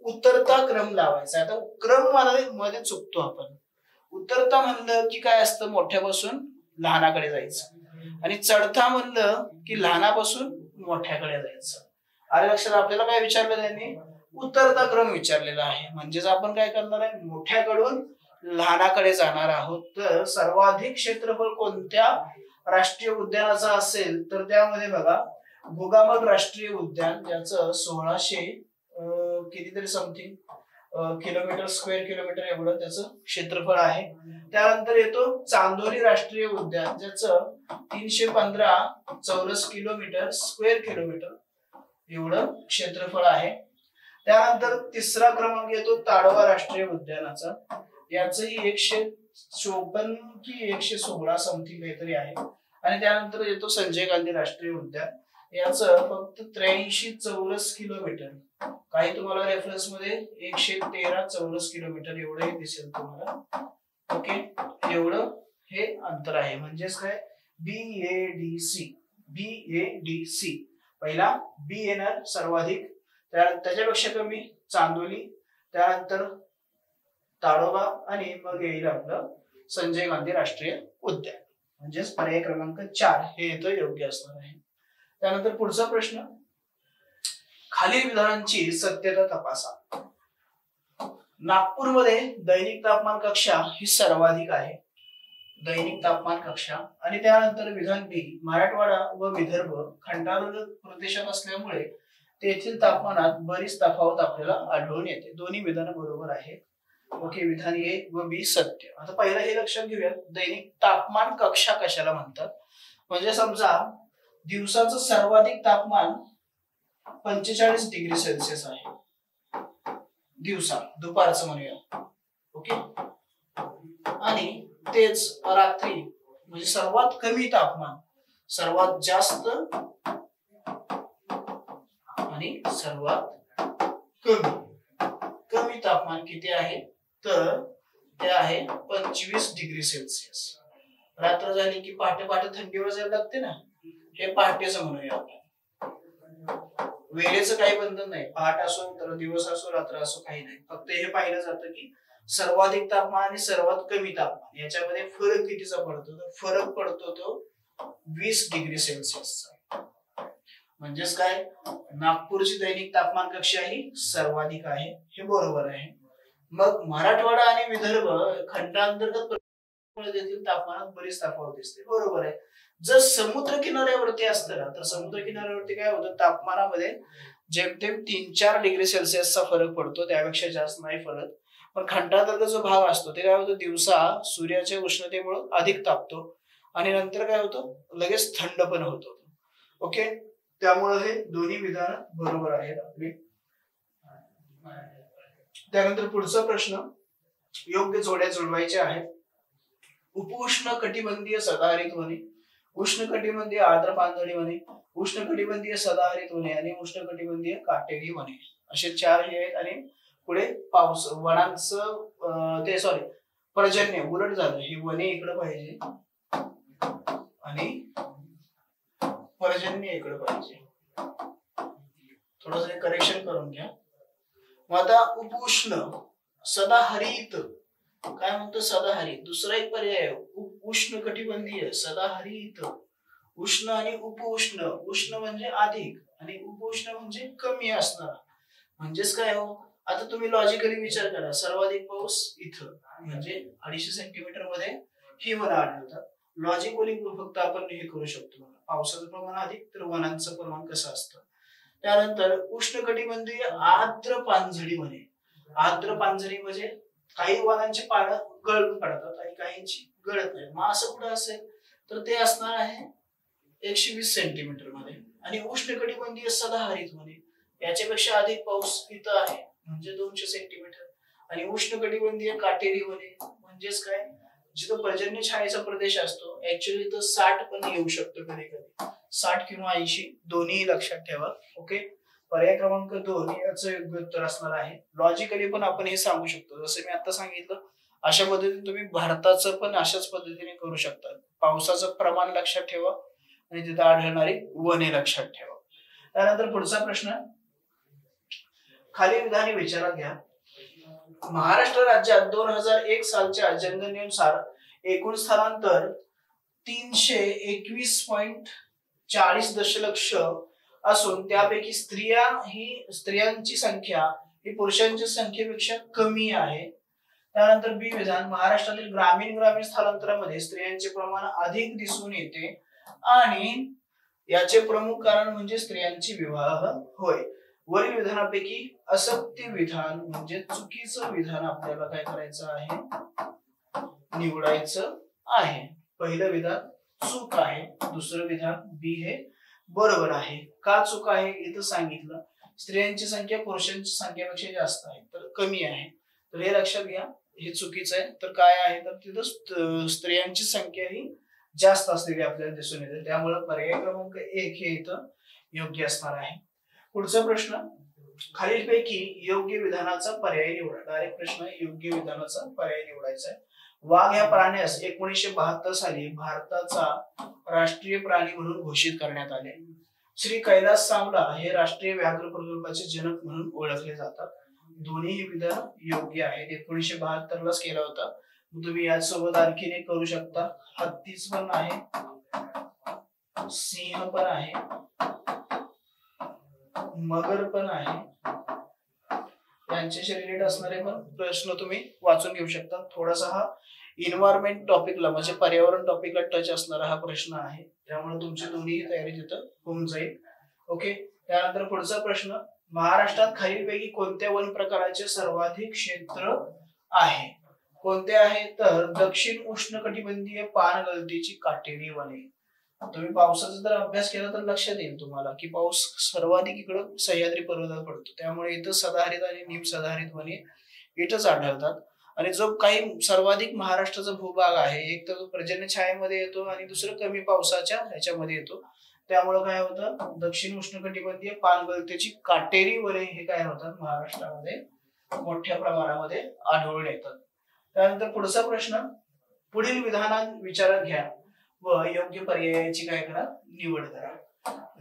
Speaker 1: उतरता क्रम लावायचा. आता क्रम मध्ये चुकतो आपण. उतरता म्हणलं की काय असतं, मोठ्यापासून लहानाकडे जायचं, आणि चढता म्हणलं की लहानापासून मोठ्याकडे जायचं. आले लक्षात? आपल्याला काय विचारलं त्यांनी, उतरता क्रम विचारलेला आहे, म्हणजेच आपण काय करणार आहे, मोठ्याकडून लहानाकडे जाणार आहोत. तर सर्वाधिक क्षेत्रफळ कोणत्या राष्ट्रीय उद्यानाचा असेल, तर त्यामध्ये बघा गोगामल राष्ट्रीय उद्यान, ज्याचं 1600 कितीतरी समथिंग स्क्वेअर किलोमीटर एवढं त्याचं क्षेत्रफळ आहे. त्यानंतर येतो चांदोली राष्ट्रीय उद्यान, ज्याचं 315 चौरस किलोमीटर स्क्वेअर किलोमीटर एवढं क्षेत्रफळ आहे. त्यानंतर तिसरा क्रमांक येतो ताडोबा राष्ट्रीय उद्यानाचा, याचंही 154 की 116 समथिंग काहीतरी आहे. आणि त्यानंतर येतो संजय गांधी राष्ट्रीय उद्यान, याचं फक्त 83 चौरस किलोमीटर, काही तुम्हाला रेफरन्स मध्ये 113 चौरस किलोमीटर एवढंही दिसेल तुम्हाला. ओके, एवढं हे अंतर आहे. म्हणजेच काय, BADC. BADC पहिला बी येणार सर्वाधिक, त्याच्यापेक्षा कमी चांदोली, त्यानंतर ताडोबा, आणि मग येईल आपलं संजय गांधी राष्ट्रीय उद्यान. म्हणजेच पर्याय क्रमांक 4 हे येतं योग्य असणार आहे. त्यानंतर पुढचा प्रश्न, खालील विधानांची सत्यता तपासा. नागपूरमध्ये दैनिक तापमान कक्षा ही सर्वाधिक आहे, दैनिक तापमान कक्षा. आणि त्यानंतर विधान बी, मराठवाडा व विदर्भ खंडांतर प्रदेशात असल्यामुळे तेथील तापमानात बरीच तफावत आपल्याला आढळून येते. दोन्ही विधान बरोबर आहेत. ओके, विधान ए व बी सत्य. आता पहिला हे लक्षात घेऊया, दैनिक तापमान कक्षा कशाला म्हणतात. म्हणजे समजा दिवसाचं सर्वाधिक तापमान 45 डिग्री सेल्सिअस आहे दिवसा, दुपारचं म्हणूया. ओके, आणि तेच रात्री म्हणजे सर्वात कमी तापमान, सर्वात जास्त आणि सर्वात कमी तापमान किती आहे, तर ते आहे 25 डिग्री सेल्सिअस. रात्र झाली की पहाटे पहाटे थंडी वाजायला लागते ना, हे पहाटेचं म्हणूया आपण. वेळेचं काही बंधन नाही, पहाट असो तर दिवस असो रात्र असो काही नाही. फक्त हे पाहिलं जातं की सर्वाधिक तापमान आणि सर्वात कमी तापमान याच्यामध्ये फरक कितीचा पडतो, तर फरक पडतो तो 20 डिग्री सेल्सिअसचा. म्हणजेच काय, नागपूरची दैनिक तापमान कक्षा ही सर्वाधिक आहे, हे बरोबर आहे. मग मराठवाडा आणि विदर्भ खंडांतर्गत देखील तापमानात बरीच तफावत दिसते, बरोबर आहे. जर समुद्र किनाऱ्यावरती असतं ना, तर समुद्र किनाऱ्यावरती काय होतं, तापमानामध्ये जेमतेम 3-4 डिग्री सेल्सिअसचा फरक पडतो, त्यापेक्षा जास्त नाही फरक. पण खंडांतर्गत जो भाग असतो ते काय होतं, दिवसा सूर्याच्या उष्णतेमुळे अधिक तापतो आणि नंतर काय होतं, लगेच थंड पण होतो. ओके, त्यामुळे हे दोन्ही विधान बरोबर आहेत आपली. त्यानंतर पुढचा प्रश्न, योग्य जोड्या जुळवायच्या आहेत. उपोष्ण कटिबंधीय सदाहरित वने, उष्ण कटिबंधीय आर्द्र पानझडी वने, उष्ण कटिबंधीय सदाहरित वने आणि उष्ण कटिबंधीय काटेरी वने, असे 4 हे आहेत. आणि पुढे पाऊस वनांचं ते सॉरी पर्जन्य उलट झालं, हे वने इकडे पाहिजे आणि पर्जन्य इकडे पाहिजे, थोडंसं करेक्शन करून घ्या. मग आता उपोष्ण सदाहरित काय म्हणतो, सदाहरित. दुसरा एक पर्याय उष्ण कटिबंधीय सदाहरित. उष्ण आणि उपोष्ण, उष्ण म्हणजे अधिक आणि उपोष्ण म्हणजे कमी असणार. म्हणजेच काय हो, आता तुम्ही लॉजिकली विचार करा, सर्वाधिक पाऊस इथं म्हणजे 250 सेंटीमीटर मध्ये ही वन आढळतात. लॉजिकली फक्त आपण हे करू शकतो, पावसाचं प्रमाण अधिक तर वनांचं प्रमाण कसं असतं. त्यानंतर उष्ण कटिबंधीय आर्द्र पानझडी वने. आर्द्र पानझडी म्हणजे काही वनांची पानं गळून पडतात आणि काहींची गळत नाही. मग असं कुठं असेल तर ते असणार आहे 120 सेंटीमीटर मध्ये. आणि उष्ण कटिबंधीय सदाहरित वने, याच्यापेक्षा अधिक पाऊस इथं आहे म्हणजे 200 सेंटीमीटर. आणि उष्ण कटिबंधीय काटेरी वने म्हणजेच काय, जिथं पर्जन्य छायेचा प्रदेश असतो, ऍक्च्युअली इथं 60 पण येऊ शकतो कधी कधी, 60 किंवा 80 दोन्ही लक्षात ठेवा. ओके, पर्याय क्रमांक 2 याचं योग्य उत्तर असणार आहे. लॉजिकली पण आपण हे सांगू शकतो, जसं मी आता सांगितलं अशा पद्धतीने तुम्ही भारताचं पण अशाच पद्धतीने करू शकता. पावसाचं प्रमाण लक्षात ठेवा आणि तिथे आढळणारी वने लक्षात ठेवा. त्यानंतर पुढचा प्रश्न, खालील विधाने विचारात घ्या. महाराष्ट्र राज्यात 2001 सालच्या जनगणनेनुसार एकूण स्थलांतर 321.40 दशलक्ष असून त्यापैकी स्त्रियांची संख्या ही पुरुषांच्या संख्येपेक्षा कमी आहे. त्यानंतर बी विधान, महाराष्ट्रातील ग्रामीण स्थलांतरामध्ये स्त्रियांचे प्रमाण अधिक दिसून येते आणि याचे प्रमुख कारण म्हणजे स्त्रियांची विवाह होय. वरील विधानापैकी असत्य विधान म्हणजे चुकीचं विधान आपल्याला काय करायचं आहे, निवडायचं आहे. पहिलं विधान चूक आहे, दुसरं विधान बी हे बरोबर आहे. का चूक आहे इथं सांगितलं, स्त्रियांची संख्या पुरुषांची संख्येपेक्षा जास्त आहे तर कमी आहे, तर हे लक्षात घ्या, हे चुकीचं आहे. तर काय आहे तर तिथं स्त्रियांची संख्या ही जास्त असलेली आपल्याला दिसून येते, त्यामुळे पर्याय क्रमांक 1 हे इथं योग्य असणार आहे. पुढचा प्रश्न, खालीलपैकी योग्य विधानाचा पर्याय निवडा. डायरेक्ट प्रश्न, योग्य विधानाचा पर्याय निवडायचा आहे. वाघ या प्राण्यास 1972 साली भारताचा राष्ट्रीय प्राणी म्हणून घोषित करण्यात आले. श्री कैलास सांवला हे राष्ट्रीय व्याघ्र प्रकल्पाचे जनक म्हणून ओळखले जातात. दोन्ही विधान योग्य आहेत. 1972 लाच केला होता. तुम्ही यासोबत आणखीन एक करू शकता, हत्तीच पण आहे, सिंह पण आहे, मगर पण आहे, यांच्याशी रिलेटेड असणारे पण प्रश्न तुम्ही वाचून घेऊ शकता. थोडासा हा इन्व्हायरमेंट टॉपिकला म्हणजे पर्यावरण टॉपिकला टच असणारा हा प्रश्न आहे, त्यामुळे तुमची दोन्ही तयारी तिथं होऊन जाईल. ओके, त्यानंतर पुढचा प्रश्न, महाराष्ट्रात खालीलपैकी कोणत्या वन प्रकाराचे सर्वाधिक क्षेत्र आहे? कोणते आहे तर दक्षिण उष्णकटिबंधीय पानगळतीची काटेरी वने. तुम्ही पावसाचा जर अभ्यास केला तर लक्षात येईल तुम्हाला की पाऊस सर्वाधिक इकडं सह्याद्री पर्वतावर पडतो, त्यामुळे इथं सदाहरित आणि निम सदाहरित वने इथंच आढळतात. आणि जो काही सर्वाधिक महाराष्ट्राचा भूभाग आहे, एक तर पर्जन्य छायेमध्ये येतो आणि दुसरं कमी पावसाच्या ह्याच्यामध्ये येतो, त्यामुळे काय होतं, दक्षिण उष्णकटिबंधीय पानगळतीची काटेरी वने हे काय होतात, महाराष्ट्रामध्ये मोठ्या प्रमाणामध्ये आढळून येतात. त्यानंतर पुढचा प्रश्न, पुढील विधान विचारात घ्या व योग्य पर्यायाची काय करा, निवड करा.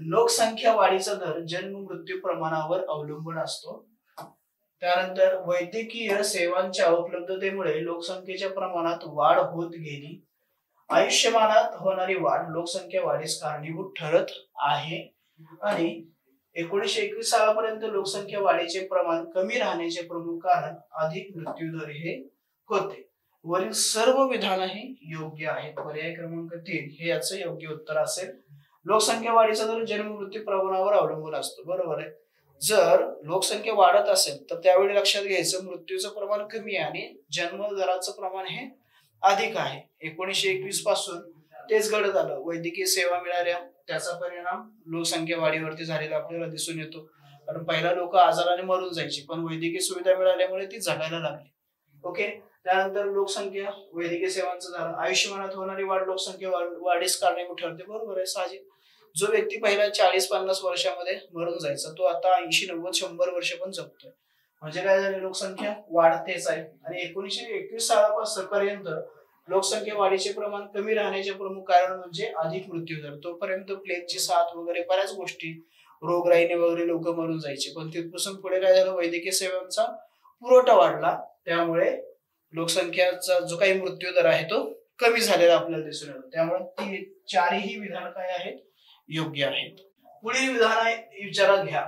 Speaker 1: लोकसंख्या वाढीचा दर जन्म मृत्यू प्रमाणावर अवलंबून असतो. त्यानंतर वैद्यकीय सेवांच्या उपलब्धतेमुळे लोकसंख्येच्या प्रमाणात वाढ होत गेली. आयुष्यमानात होणारी वाढ लोकसंख्या वाढीस कारणीभूत ठरत आहे. आणि 1921 सालापर्यंत लोकसंख्या वाढीचे प्रमाण कमी राहण्याचे प्रमुख कारण अधिक मृत्यूदर हे होते. वरील सर्व विधान हे योग्य आहेत. पर्याय क्रमांक 3 हे याचं योग्य उत्तर असेल. लोकसंख्या वाढीचा दर जन्म मृत्यू प्रमाणावर अवलंबून असतो. बरोबर आहे. जर लोकसंख्या वाढत असेल तर त्यावेळी लक्षात घ्यायचं मृत्यूचं प्रमाण कमी आहे आणि जन्म दराचं प्रमाण हे अधिक आहे. 1921 पासून तेच घडत आलं. वैद्यकीय सेवा मिळाल्या त्याचा परिणाम लोकसंख्या वाढीवरती झालेला आपल्याला दिसून येतो. कारण पहिला लोक आजाराने मरून जायची पण वैद्यकीय सुविधा मिळाल्यामुळे ती जगायला लागली. ओके. त्यानंतर लोकसंख्या वैद्यकीय सेवांचं झालं. आयुष्यमानात होणारी वाढ लोकसंख्या वाढीस कारणीभूत ठरते. बरोबर आहे, साहजिक. जो व्यक्ती पहिल्या 40-50 वर्षामध्ये मरून जायचा तो आता 80-90-100 वर्ष पण जगतोय. म्हणजे काय झालं, लोकसंख्या वाढतेच आहे. आणि 1921 सालापासून पर्यंत लोकसंख्या वाढीचे प्रमाण कमी राहण्याचे प्रमुख कारण म्हणजे अधिक मृत्यूदर. तोपर्यंत प्लेगची साथ वगैरे बऱ्याच गोष्टी, रोगराईने वगैरे लोक मरून जायचे. पण तिथपासून पुढे काय झालं, वैद्यकीय सेवांचा पुरवठा वाढला त्यामुळे लोकसंख्याचा जो काही मृत्यूदर आहे तो कमी झालेला आपल्याला दिसून येतो. त्यामुळे ती चारही विधान काय आहेत, योग्य आहेत. पुढील विधान विचारात घ्या.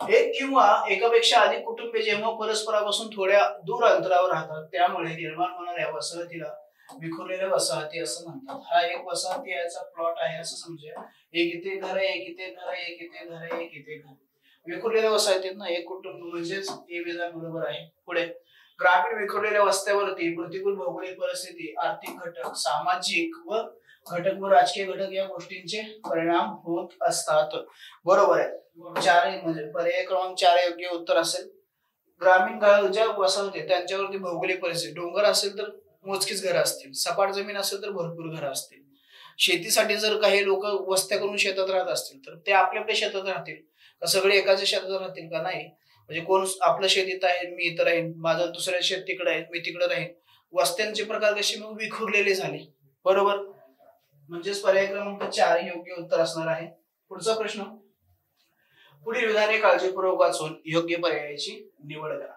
Speaker 1: एक किंवा एकापेक्षा अधिक कुटुंबे जेव्हा परस्परापासून थोड्या दूर अंतरावर राहतात त्यामुळे निर्माण होणाऱ्या वसाहतीला विखुरलेल्या वसाहती असं म्हणतात. हा एक वसाहती याचा प्लॉट आहे असं समजा. एक इथे घर आहे, एक इथे घर आहे, एक इथे घर आहे, एक इथे घर. विखुरलेल्या वसाहतीत ना एक कुटुंब म्हणजेच हे विधान बरोबर आहे. पुढे ग्रामीण विखुरलेल्या वस्त्यावरती प्रतिकूल भौगोलिक परिस्थिती, आर्थिक घटक, सामाजिक व घटक व राजकीय घटक या गोष्टींचे परिणाम होत असतात. बरोबर आहे. म्हणजे पर्याय क्रमांक 4 योग्य उत्तर असेल. ग्रामीण ज्या वसाहती त्यांच्यावरती भौगोलिक परिस्थिती, डोंगर असेल तर मोजकीच घरं असतील, सपाट जमीन असेल तर भरपूर घरं असतील. शेतीसाठी जर काही लोक वस्त्या करून शेतात राहत असतील तर ते आपल्या आपल्या शेतात राहतील का सगळे एकाच शेतात राहतील का? नाही. म्हणजे कोण आपलं शेत इथं आहे मी इथं राहीन, माझं दुसऱ्या शेत तिकडे आहे मी तिकडे राहीन. वस्त्यांचे प्रकार कसे मग विखुरलेले झाले. बरोबर. म्हणजेच पर्याय क्रमांक 4 योग्य उत्तर असणार आहे. पुढचा प्रश्न. पुढील विधाने काळजीपूर्वक वाचून योग्य पर्यायाची निवड करा.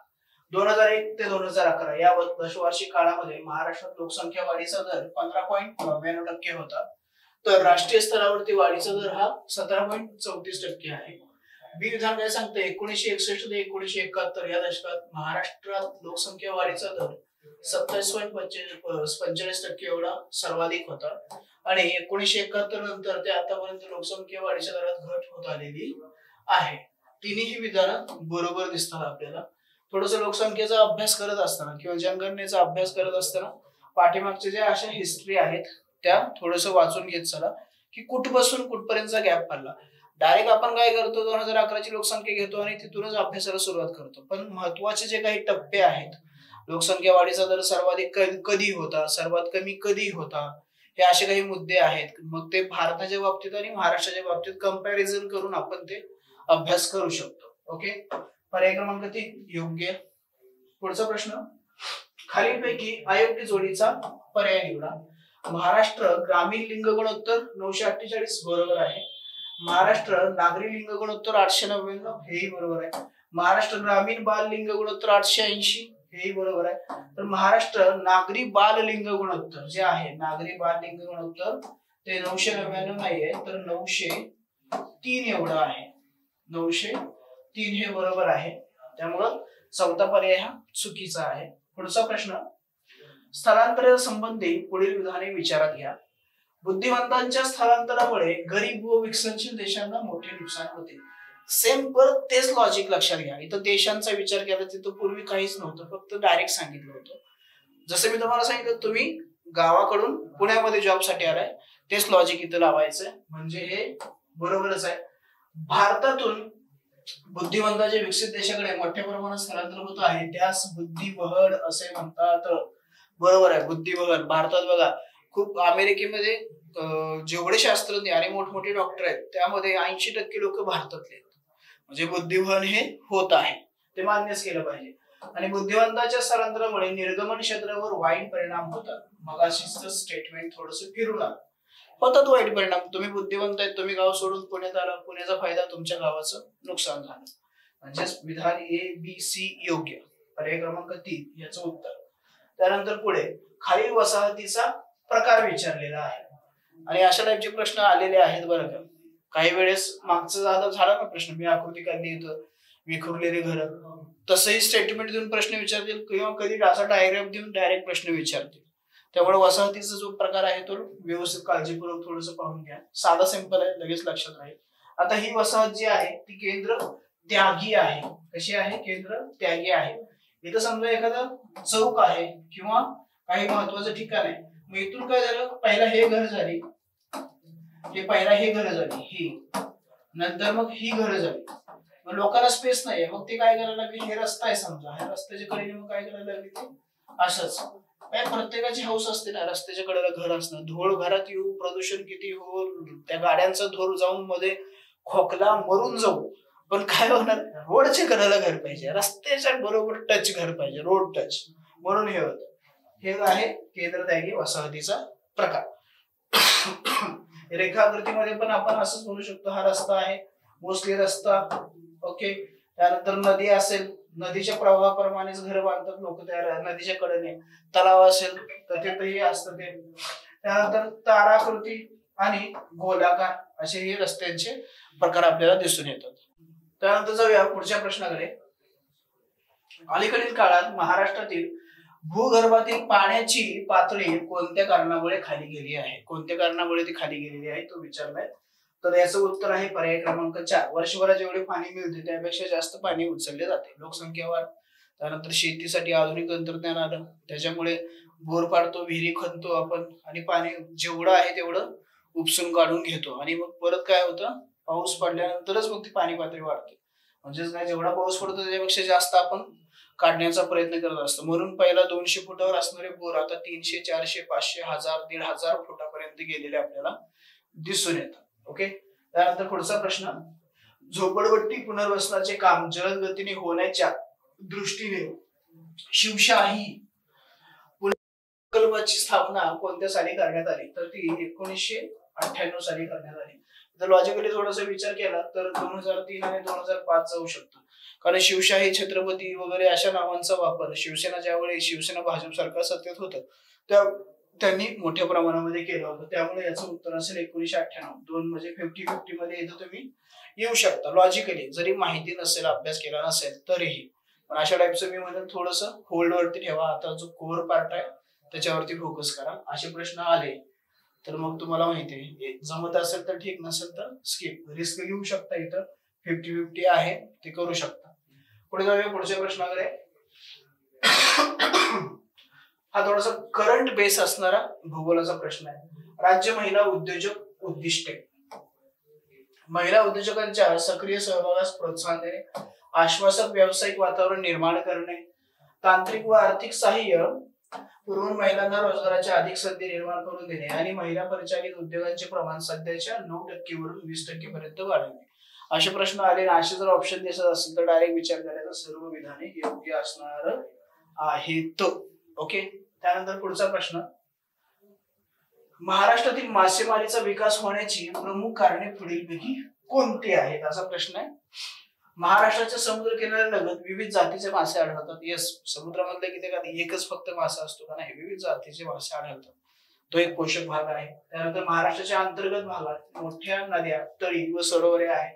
Speaker 1: 2001 ते 2011 या दशवार्षिक काळामध्ये महाराष्ट्रात लोकसंख्या वाढीचा दर 15.99% होता. तर राष्ट्रीय स्तरावरती वाढीचा दर हा 17.34% आहे. बी विधान काय सांगते, 1961 ते 1971 या दशकात महाराष्ट्रात लोकसंख्या वाढीचा दर 27.45% एवढा सर्वाधिक होता. आणि 1971 नंतर ते आतापर्यंत लोकसंख्या वाढीच्या दरात घट होत आलेली आहे. तिन्ही विधान बरोबर दिसतात आपल्याला. थोडस लोकसंख्येचा अभ्यास करत असताना किंवा जनगणनेचा अभ्यास करत असताना पाठीमागचे ज्या अशा हिस्ट्री आहेत त्या थोडस वाचून घेत चला की कुठपासून कुठपर्यंतचा गॅप पडला. डायरेक्ट आपण काय करतो 2011 ची लोकसंख्या घेतो आणि तिथूनच अभ्यासाला सुरुवात करतो. पण महत्वाचे जे काही टप्पे आहेत, लोकसंख्या वाढीचा दर सर्वाधिक कधी होता, सर्वात कमी कधी होता, हे असे काही मुद्दे आहेत. मग ते भारताच्या बाबतीत आणि महाराष्ट्राच्या बाबतीत कंपॅरिझन करून आपण ते अभ्यास करू शकतो. ओके. पर्याय क्रमांक 3 योग्य. पुढचा प्रश्न. खालीलपैकी अयोग्य जोडीचा पर्याय निवडा. महाराष्ट्र ग्रामीण लिंग गुणोत्तर 948 बरोबर आहे. महाराष्ट्र नागरी लिंग गुणोत्तर 899 हेही बरोबर आहे. महाराष्ट्र ग्रामीण बाल लिंग गुणोत्तर 880 हेही बरोबर आहे. तर महाराष्ट्र नागरी बाल लिंग गुणोत्तर जे आहे, नागरी बाल लिंग गुणोत्तर ते 999 नाहीये तर 903 एवढं आहे. 903 हे बरोबर आहे. त्यामुळं चौथा पर्याय हा चुकीचा आहे. पुढचा प्रश्न. स्थलांतर संबंधी पुढील विधाने विचारात घ्या. बुद्धिमत्तांच्या स्थलांतरामुळे गरीब व विकसनशील देशांना मोठे नुकसान होते. सेम परत तेच लॉजिक लक्षात घ्या. इथं देशांचा विचार केला तिथं पूर्वी काहीच नव्हतं, फक्त डायरेक्ट सांगितलं होतं. जसं मी तुम्हाला सांगितलं तुम्ही गावाकडून पुण्यामध्ये जॉब साठी आलाय, तेच लॉजिक इथं लावायचंय. म्हणजे हे बरोबरच आहे. भारतातून बुद्धिमत्ताचे विकसित देशाकडे मोठ्या प्रमाणात स्थलांतर होत आहे, त्यास बुद्धिबळ असे म्हणतात. बरोबर आहे, बुद्धिबळ. भारतात बघा खूप अमेरिकेमध्ये जेवढे शास्त्रज्ञ आणि मोठमोठे डॉक्टर आहेत त्यामध्ये 80% लोक भारतातले आहेत. म्हणजे बुद्धिबळ हे होत आहे, ते मान्यच केलं पाहिजे. आणि बुद्धिमत्ताच्या स्थलांतरामुळे निर्गमन क्षेत्रावर वाईट परिणाम होतात. मग अशीच स्टेटमेंट थोडस फिरून आलं. होतात वाईट परिणाम. तुम्ही बुद्धिवंत आहेत, तुम्ही गाव सोडून पुण्यात आला, पुण्याचा फायदा तुमच्या गावाचं नुकसान झालं. म्हणजेच विधान ABC योग्य. पर्याय क्रमांक 3 याचं उत्तर. त्यानंतर पुढे खालील वसाहतीचा प्रकार विचारलेला आहे आणि अशा टाईपचे प्रश्न आलेले आहेत बरं का. काही वेळेस मागचा झाला ना प्रश्न, मी आकृती काढली इथं विखुरलेली घर, तसंही स्टेटमेंट देऊन प्रश्न विचारतील किंवा कधी असा डायग्राम देऊन डायरेक्ट प्रश्न विचारतील. त्यामुळे वसाहतीचा जो प्रकार आहे तो व्यवस्थित काळजीपूर्वक थोडस पाहून घ्या. साधा सिंपल आहे, लगेच लक्षात राहील. आता ही वसाहत जी आहे ती केंद्र त्यागी आहे. कशी आहे? केंद्र त्यागी आहे. इथं समजा एखादा चौक आहे किंवा काही महत्वाचं ठिकाण आहे, मग इथून काय झालं, पहिला हे घर झाली, हे घर झाली, ही नंतर मग ही घर झाली. मग लोकांना स्पेस नाहीये, मग ते काय करायला लागले, हे रस्ता आहे समजा, ह्या रस्त्याच्या कडेने मग काय करायला लागले ते असंच. काय प्रत्येकाची हौस असते ना रस्त्याच्या कडेला घर असणं, धूळ घरात येऊ, प्रदूषण किती हो, त्या गाड्यांचा धूर जाऊन मध्ये खोकला मरून जाऊ, पण काय होणार, रोडच्या कडेला घर पाहिजे, रस्त्याच्या बरोबर टच घर पाहिजे, रोड टच, म्हणून हे होतं. हे आहे केंद्र त्यागी वसाहतीचा प्रकार. रेखाकृतीमध्ये पण आपण असंच बोलू शकतो, हा रस्ता आहे, मोस्टली रस्ता, ओके. त्यानंतर नदी असेल, नदीच्या प्रवाहाप्रमाणेच घर बांधतात लोक त्या नदीच्या कडेने. तलाव असेल तर तिथेही असतं ते. त्यानंतर ताराकृती आणि गोलाकार असे हे रस्त्यांचे प्रकार आपल्याला दिसून येतात. त्यानंतर जाऊया पुढच्या प्रश्नाकडे. अलीकडील काळात महाराष्ट्रातील भूगर्भातील पाण्याची पातळी कोणत्या कारणामुळे खाली गेली आहे? कोणत्या कारणामुळे ती खाली गेलेली आहे तो विचारलाय. तर याचं उत्तर आहे पर्याय क्रमांक 4. वर्षभरात जेवढे पाणी मिळते त्यापेक्षा जास्त पाणी उचलले जाते. लोकसंख्या वाढ, त्यानंतर शेतीसाठी आधुनिक तंत्रज्ञान आलं, त्याच्यामुळे बोर पाडतो, विहिरी खणतो आपण, आणि पाणी जेवढं आहे तेवढं उपसून काढून घेतो, आणि मग परत काय होतं, पाऊस पडल्यानंतरच मग ती पाणी पातळी वाढते. म्हणजेच काय, जेवढा पाऊस पडतो त्याच्यापेक्षा जास्त आपण काढण्याचा प्रयत्न करत असतो. म्हणून पहिला 200 फुटावर असणारे बोर आता 300, 400, 500, 1000, 1500 फुटापर्यंत गेलेले आपल्याला दिसून येतात. ओके. त्यानंतर पुढचा प्रश्न, झोपडपट्टी पुनर्वसनाचे काम जलद गतीने होण्याच्या दृष्टीने शिवशाही प्रकल्पाची स्थापना कोणत्या साली करण्यात आली? तर ती 1998 साली करण्यात आली. जर लॉजिकली थोडासा विचार केला तर 2003 आणि 2005 जाऊ शकतो, कारण शिवशाही, छत्रपती वगैरे अशा नावांचा वापर शिवसेना, ज्यावेळी शिवसेना भाजप सरकार सत्तेत होतं त्या त्यांनी मोठ्या प्रमाणामध्ये केलं होतं. त्यामुळे याचं उत्तर असेल 1998. 2 म्हणजे 50-50 मध्ये इथं तुम्ही येऊ शकता लॉजिकली, जरी माहिती नसेल, अभ्यास केला नसेल तरीही. पण अशा टाईपचं मी म्हणेन थोडस होल्ड वरती ठेवा, आता जो कोर पार्ट आहे त्याच्यावरती फोकस करा. असे प्रश्न आले तर मग तुम्हाला माहिती आहे, जमत असेल तर ठीक, नसेल तर स्किप. रिस्क घेऊ शकता, इथं 50-50 आहे ते करू शकता. पुढे जाऊया पुढच्या प्रश्नाकडे. हा थोडासा करंट बेस असणारा भूगोलाचा प्रश्न आहे. राज्य महिला उद्योजक उद्दिष्टे. महिला उद्योजकांच्या सक्रिय सहभागास प्रोत्साहन देणे, आश्वासक व्यावसायिक वातावरण निर्माण करणे, तांत्रिक व आर्थिक सहाय्य पुरवून महिलांना रोजगाराच्या अधिक संधी निर्माण करून देणे, आणि महिला परिचालित उद्योगांचे प्रमाण सध्याच्या 9% वरून 20% पर्यंत वाढवणे. असे प्रश्न आले, असे जर ऑप्शन दिसत असेल तर डायरेक्ट विचार करायचा, सर्व विधाने योग्य असणार आहेत. ओके. त्यानंतर पुढचा प्रश्न, महाराष्ट्रातील मासेमारीचा विकास होण्याची प्रमुख कारणे पुढीलपैकी कोणती आहेत? असा प्रश्न आहे. महाराष्ट्राच्या समुद्र किनाऱ्यालगत विविध जातीचे मासे आढळतात. येस, समुद्रामधले किती एकच फक्त मासा असतो का? नाही, विविध जातीचे मासे आढळतात. तो एक पोषक भाग आहे. त्यानंतर महाराष्ट्राच्या अंतर्गत भागात मोठ्या नद्या, तळी व सरोवरे आहे.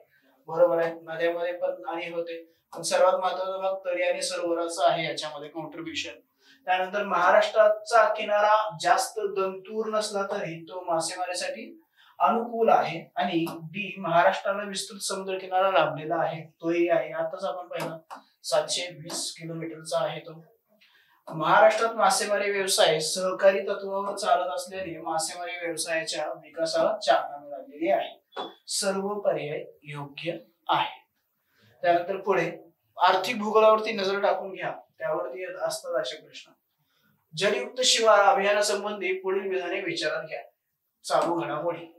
Speaker 1: बरोबर आहे, नद्यामध्ये पण आणि होते, पण सर्वात महत्वाचा भाग तळी आणि सरोवराचा आहे याच्यामध्ये कॉन्ट्रीब्युशन. त्यानंतर महाराष्ट्राचा किनारा जास्त दंतूर नसला तरी तो मासेमारीसाठी अनुकूल आहे. आणि डी, महाराष्ट्राला विस्तृत समुद्र किनारा लाभलेला आहे, तोही आहे. आताच आपण पाहिला 720 किलोमीटरचा आहे तो. महाराष्ट्रात मासेमारी व्यवसाय सहकारी तत्वावर चालत असल्याने मासेमारी व्यवसायाच्या विकासाला चालना मिळालेली आहे. सर्व पर्याय योग्य आहे. त्यानंतर पुढे आर्थिक भूगोलावरती नजर टाकून घ्या, त्यावरती असतात असे प्रश्न. जलयुक्त शिवार अभियानासंबंधी पुढील विधाने विचारात घ्या. चालू घडामोडी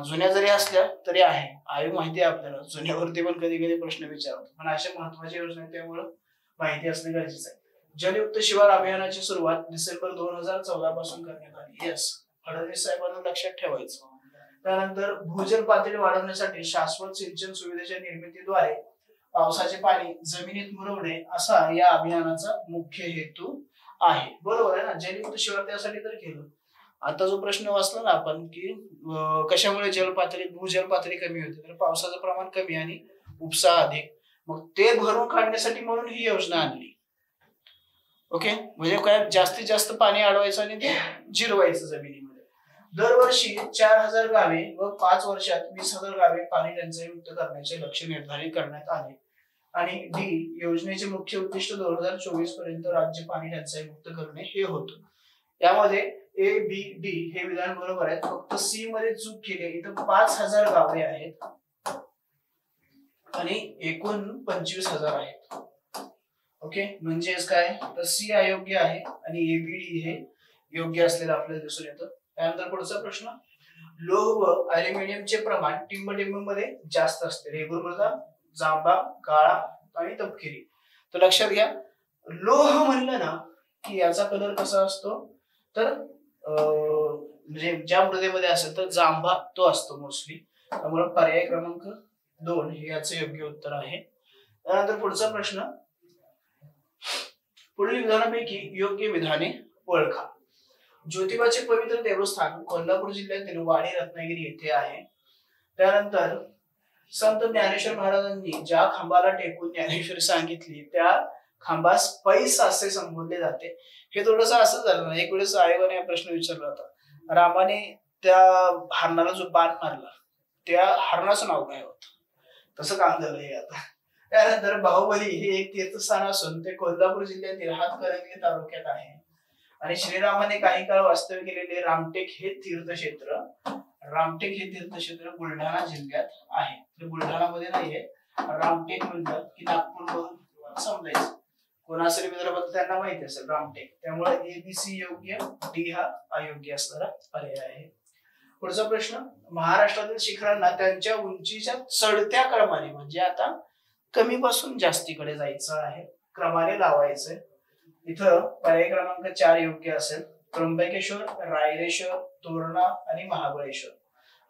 Speaker 1: जुन्या जरी असल्या तरी आहे माहिती आहे आपल्याला, जुन्यावरती पण कधी कधी प्रश्न विचारतो, पण अशा महत्वाची योजना आहे त्यामुळे माहिती असणे गरजेचं आहे. जलयुक्त शिवार अभियानाची सुरुवात डिसेंबर 2014 पासून करण्यात आली. येस, फडणवीस साहेबांना लक्षात ठेवायचं. त्यानंतर भूजल पातळी वाढवण्यासाठी शाश्वत सिंचन सुविधेच्या निर्मितीद्वारे पावसाचे पाणी जमिनीत मुरवणे असा या अभियानाचा मुख्य हेतू आहे. बरोबर आहे ना, जलयुक्त शिवार त्यासाठी तर केलं. आता जो प्रश्न वाचला ना आपण की कशामुळे भूजल पातळी कमी होते, तर पावसाचं प्रमाण कमी आणि उपसा अधिक, मग ते भरून काढण्यासाठी म्हणून ही योजना आणली. ओके, म्हणजे काय, जास्तीत जास्त पाणी अडवायचं आणि ते जिरवायचं जमिनीमध्ये. दरवर्षी 4000 गावे व 5 वर्षात 20,000 गावे पाणी टंचाई मुक्त करण्याचे लक्ष्य निर्धारित करण्यात आले. आणि डी, योजनेचे मुख्य उद्दिष्ट 2024 पर्यंत राज्य पाणी टंचाई मुक्त करणे हे होतं. यामध्ये ए, बी, डी हे विधान बरोबर आहे, फक्त सी मध्ये चूक केली. इथं 5000 गावे आहेत आणि एकूण 25,000 आहेत. ओके, म्हणजेच काय, तर सी अयोग्य आहे आणि ए, बी, डी हे योग्य असलेलं आपल्याला दिसून येतं. त्यानंतर पुढचा प्रश्न, लोह व अल्युमिनियमचे प्रमाण टिंबटिंब मध्ये जास्त असते. रेगूर मृदा, जांभा, काळा आणि तपकिरी. तर लक्षात घ्या, लोह म्हणलं ना की याचा कलर कसा असतो, तर म्हणजे ज्या मृदेमध्ये असेल तर जांभा तो असतो मोस्टली. त्यामुळे पर्याय क्रमांक 2 हे याचं योग्य उत्तर आहे. त्यानंतर पुढचा प्रश्न, पुढील विधानापैकी योग्य विधाने ओळखा. ज्योतिबाचे पवित्र देवस्थान कोल्हापूर जिल्ह्यातील वाडी रत्नागिरी येथे आहे. त्यानंतर संत ज्ञानेश्वर महाराजांनी ज्या खांबाला टेकून ज्ञानेश्वरी सांगितली त्या खांबास पैस असे संबोधले जाते. हे थोडस असं झालं ना, एक वेळेस आयोगाने प्रश्न विचारला होता, रामाने त्या हरणाला जो बाण मारला त्या हरणाचं नाव काय होतं, तसं काम झालं हे आता. त्यानंतर बाहुबली हे एक तीर्थस्थान असून ते कोल्हापूर जिल्ह्यातील हातकणंगले तालुक्यात आहे. आणि श्रीरामाने काही काळ वास्तव्य केलेले रामटेक हे तीर्थक्षेत्र बुलढाणा जिल्ह्यात आहे. ते बुलढाणामध्ये नाहीये, रामटेक म्हणतात की नागपूर समजायचं. कोण असेल विदर्भात त्यांना माहिती असेल रामटेक. त्यामुळे ए, बी, सी योग्य, डी हा अयोग्य असणारा पर्याय आहे. पुढचा प्रश्न, महाराष्ट्रातील शिखरांना त्यांच्या उंचीच्या चढत्या क्रमाने, म्हणजे आता कमी पासून जास्तीकडे जायचं आहे, क्रमाने लावायचंय. इथं पर्याय क्रमांक 4 योग्य असेल. त्र्यंबकेश्वर, रायरेश्वर, तोरणा आणि महाबळेश्वर.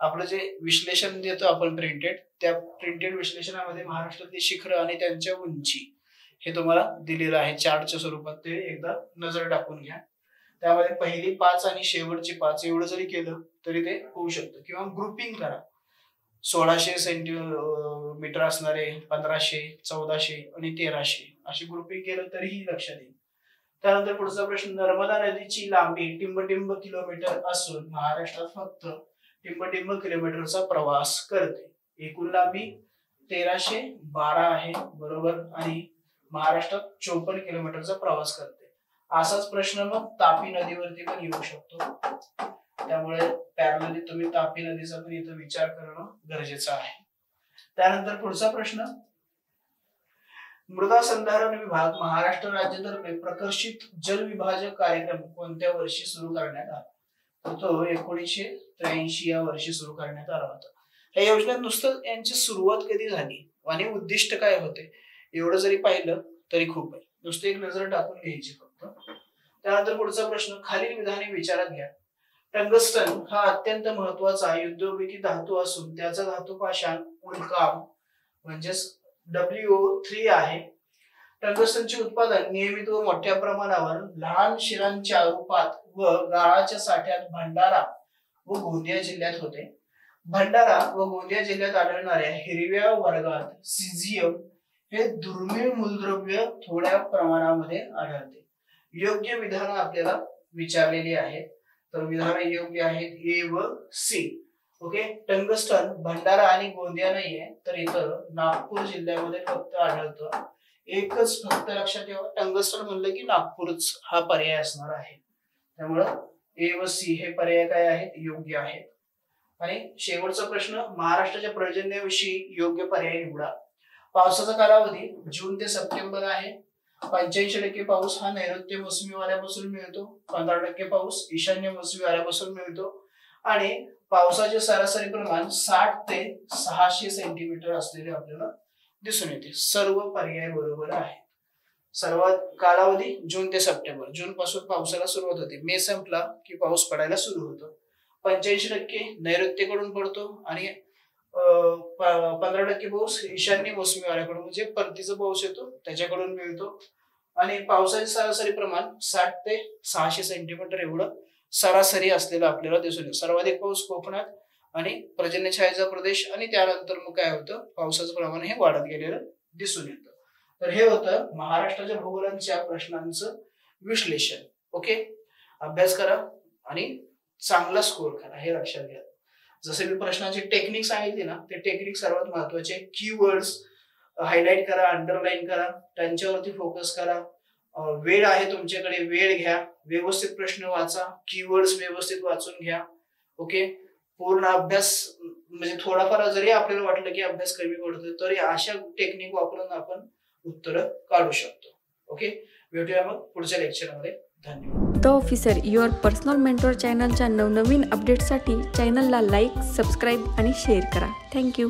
Speaker 1: आपलं जे विश्लेषण देतो आपण प्रिंटेड, त्या प्रिंटेड विश्लेषणामध्ये महाराष्ट्रातली शिखरं आणि त्यांच्या उंची हे तुम्हाला दिलेलं आहे चार्टच्या स्वरूपात. ते एकदा नजर टाकून घ्या. त्यामध्ये पहिली 5 आणि शेवटची 5 एवढं जरी केलं तरी ते होऊ शकतं, किंवा ग्रुपिंग करा. 1600 सेंटीमीटर असणारे 1500, 1400 आणि 1300 अशी ग्रुपिंग केलं तरीही लक्षात येईल. त्यानंतर पुढचा प्रश्न, नर्मदा नदीची लांबी टिंबटिंब किलोमीटर असून महाराष्ट्रात फक्त टिंबटिंब किलोमीटरचा प्रवास करते. एकूण लांबी 1312 आहे बरोबर, आणि महाराष्ट्रात 54 किलोमीटरचा प्रवास करते. असाच प्रश्न मग तापी नदीवरती पण येऊ शकतो. त्यामुळे पॅरलली तुम्ही तापी नदीचा पण इथं विचार करणं गरजेचं आहे. त्यानंतर पुढचा प्रश्न, मृदा संधारण विभाग महाराष्ट्र राज्यातर्फे प्रकर्षित जल विभाजक कार्यक्रम कोणत्या वर्षी सुरू करण्यात आला, तर तो 1983 या वर्षी सुरू करण्यात आला होता. या योजनेत नुसतं यांची सुरुवात कधी झाली आणि उद्दिष्ट काय होते एवढं जरी पाहिलं तरी खूप आहे, नुसतं एक नजर टाकून घ्यायची फक्त. त्यानंतर पुढचा प्रश्न, खालील विधाने विचारात घ्या. टंगस्टन हा अत्यंत महत्वाचा युद्धोपयोगी धातू असून त्याचा धातू पाषाण उल्काम म्हणजेच WO3 आहे. टंगस्टनचे उत्पादन नियमित व मोठ्या प्रमाणावर लहान शिरांच्या रूपात व गाळाच्या साठ्यात भंडारा व गोंदिया जिल्ह्यात होते. भंडारा व गोंदिया जिल्ह्यात आढळणाऱ्या हिरव्या वर्गात सिझियम हे दुर्मिळ मूलद्रव्य थोड्या प्रमाणामध्ये आढळते. योग्य विधानं आपल्याला विचारलेली आहेत, तर विधानं योग्य आहेत ए व सी. ओके, टंगस्टन भंडारा आणि गोंदिया नाहीये, तर इथं नागपूर जिल्ह्यामध्ये फक्त आढळतं. एकच फक्त लक्षात ठेवा, टंगस्टन म्हणलं की नागपूरच हा पर्याय असणार आहे. त्यामुळं ए व सी हे पर्याय काय आहेत, योग्य आहेत. आणि शेवटचा प्रश्न, महाराष्ट्राच्या पर्जन्याविषयी योग्य पर्याय निवडा. पावसाचा कालावधी जून ते सप्टेंबर आहे. 85% पाऊस हा नैऋत्य मोसमी वाऱ्यापासून मिळतो. 15% पाऊस ईशान्य मोसमी वाऱ्यापासून मिळतो. आणि पावसाचे सरासरी प्रमाण 60 ते 600 सेंटीमीटर असलेले आपल्याला दिसून येते. सर्व पर्याय बरोबर आहे. सर्वात कालावधी जून ते सप्टेंबर, जून पासून पावसाला सुरुवात होते, मे संपला की पाऊस पडायला सुरू होतो. 85% नैऋत्येकडून पडतो आणि 15% पाऊस ईशान्य मोसमी वाऱ्याकडून म्हणजे परतीचा पाऊस येतो त्याच्याकडून मिळतो. आणि पावसाचे सरासरी प्रमाण 60 ते 600 सेंटीमीटर एवढं सरासरी असलेला आपल्याला दिसून येतो. सर्वाधिक पाऊस कोकणात आणि पर्जन्य छायेचा प्रदेश आणि त्यानंतर मग काय होतं, पावसाचं प्रमाण हे वाढत गेलेलं दिसून येतं. तर हे होतं महाराष्ट्राच्या भूगोलाच्या प्रश्नांचं विश्लेषण. ओके, अभ्यास करा आणि चांगला स्कोर करा हे लक्षात घ्या. जसे मी प्रश्नांची टेक्निक सांगितली ना, ते टेक्निक सर्वात महत्वाचे. कीवर्ड्स हायलाइट करा, अंडरलाईन करा, त्यांच्यावरती फोकस करा. वेळ आहे तुमच्याकडे, वेळ घ्या, व्यवस्थित प्रश्न वाचा, कीवर्ड्स व्यवस्थित वाचून घ्या. ओके, पूर्ण अभ्यास म्हणजे थोडाफार जरी आपल्याला वाटलं की अभ्यास कमी पडतोय तरी अशा टेक्निक वापरून आपण उत्तर काढू शकतो. ओके, भेटूया मग पुढच्या लेक्चरमध्ये. धन्यवाद.
Speaker 2: The officer your personal mentor चॅनलच्या नवनवीन अपडेट्ससाठी चॅनलला लाईक, सबस्क्राईब आणि शेअर करा. थँक्यू.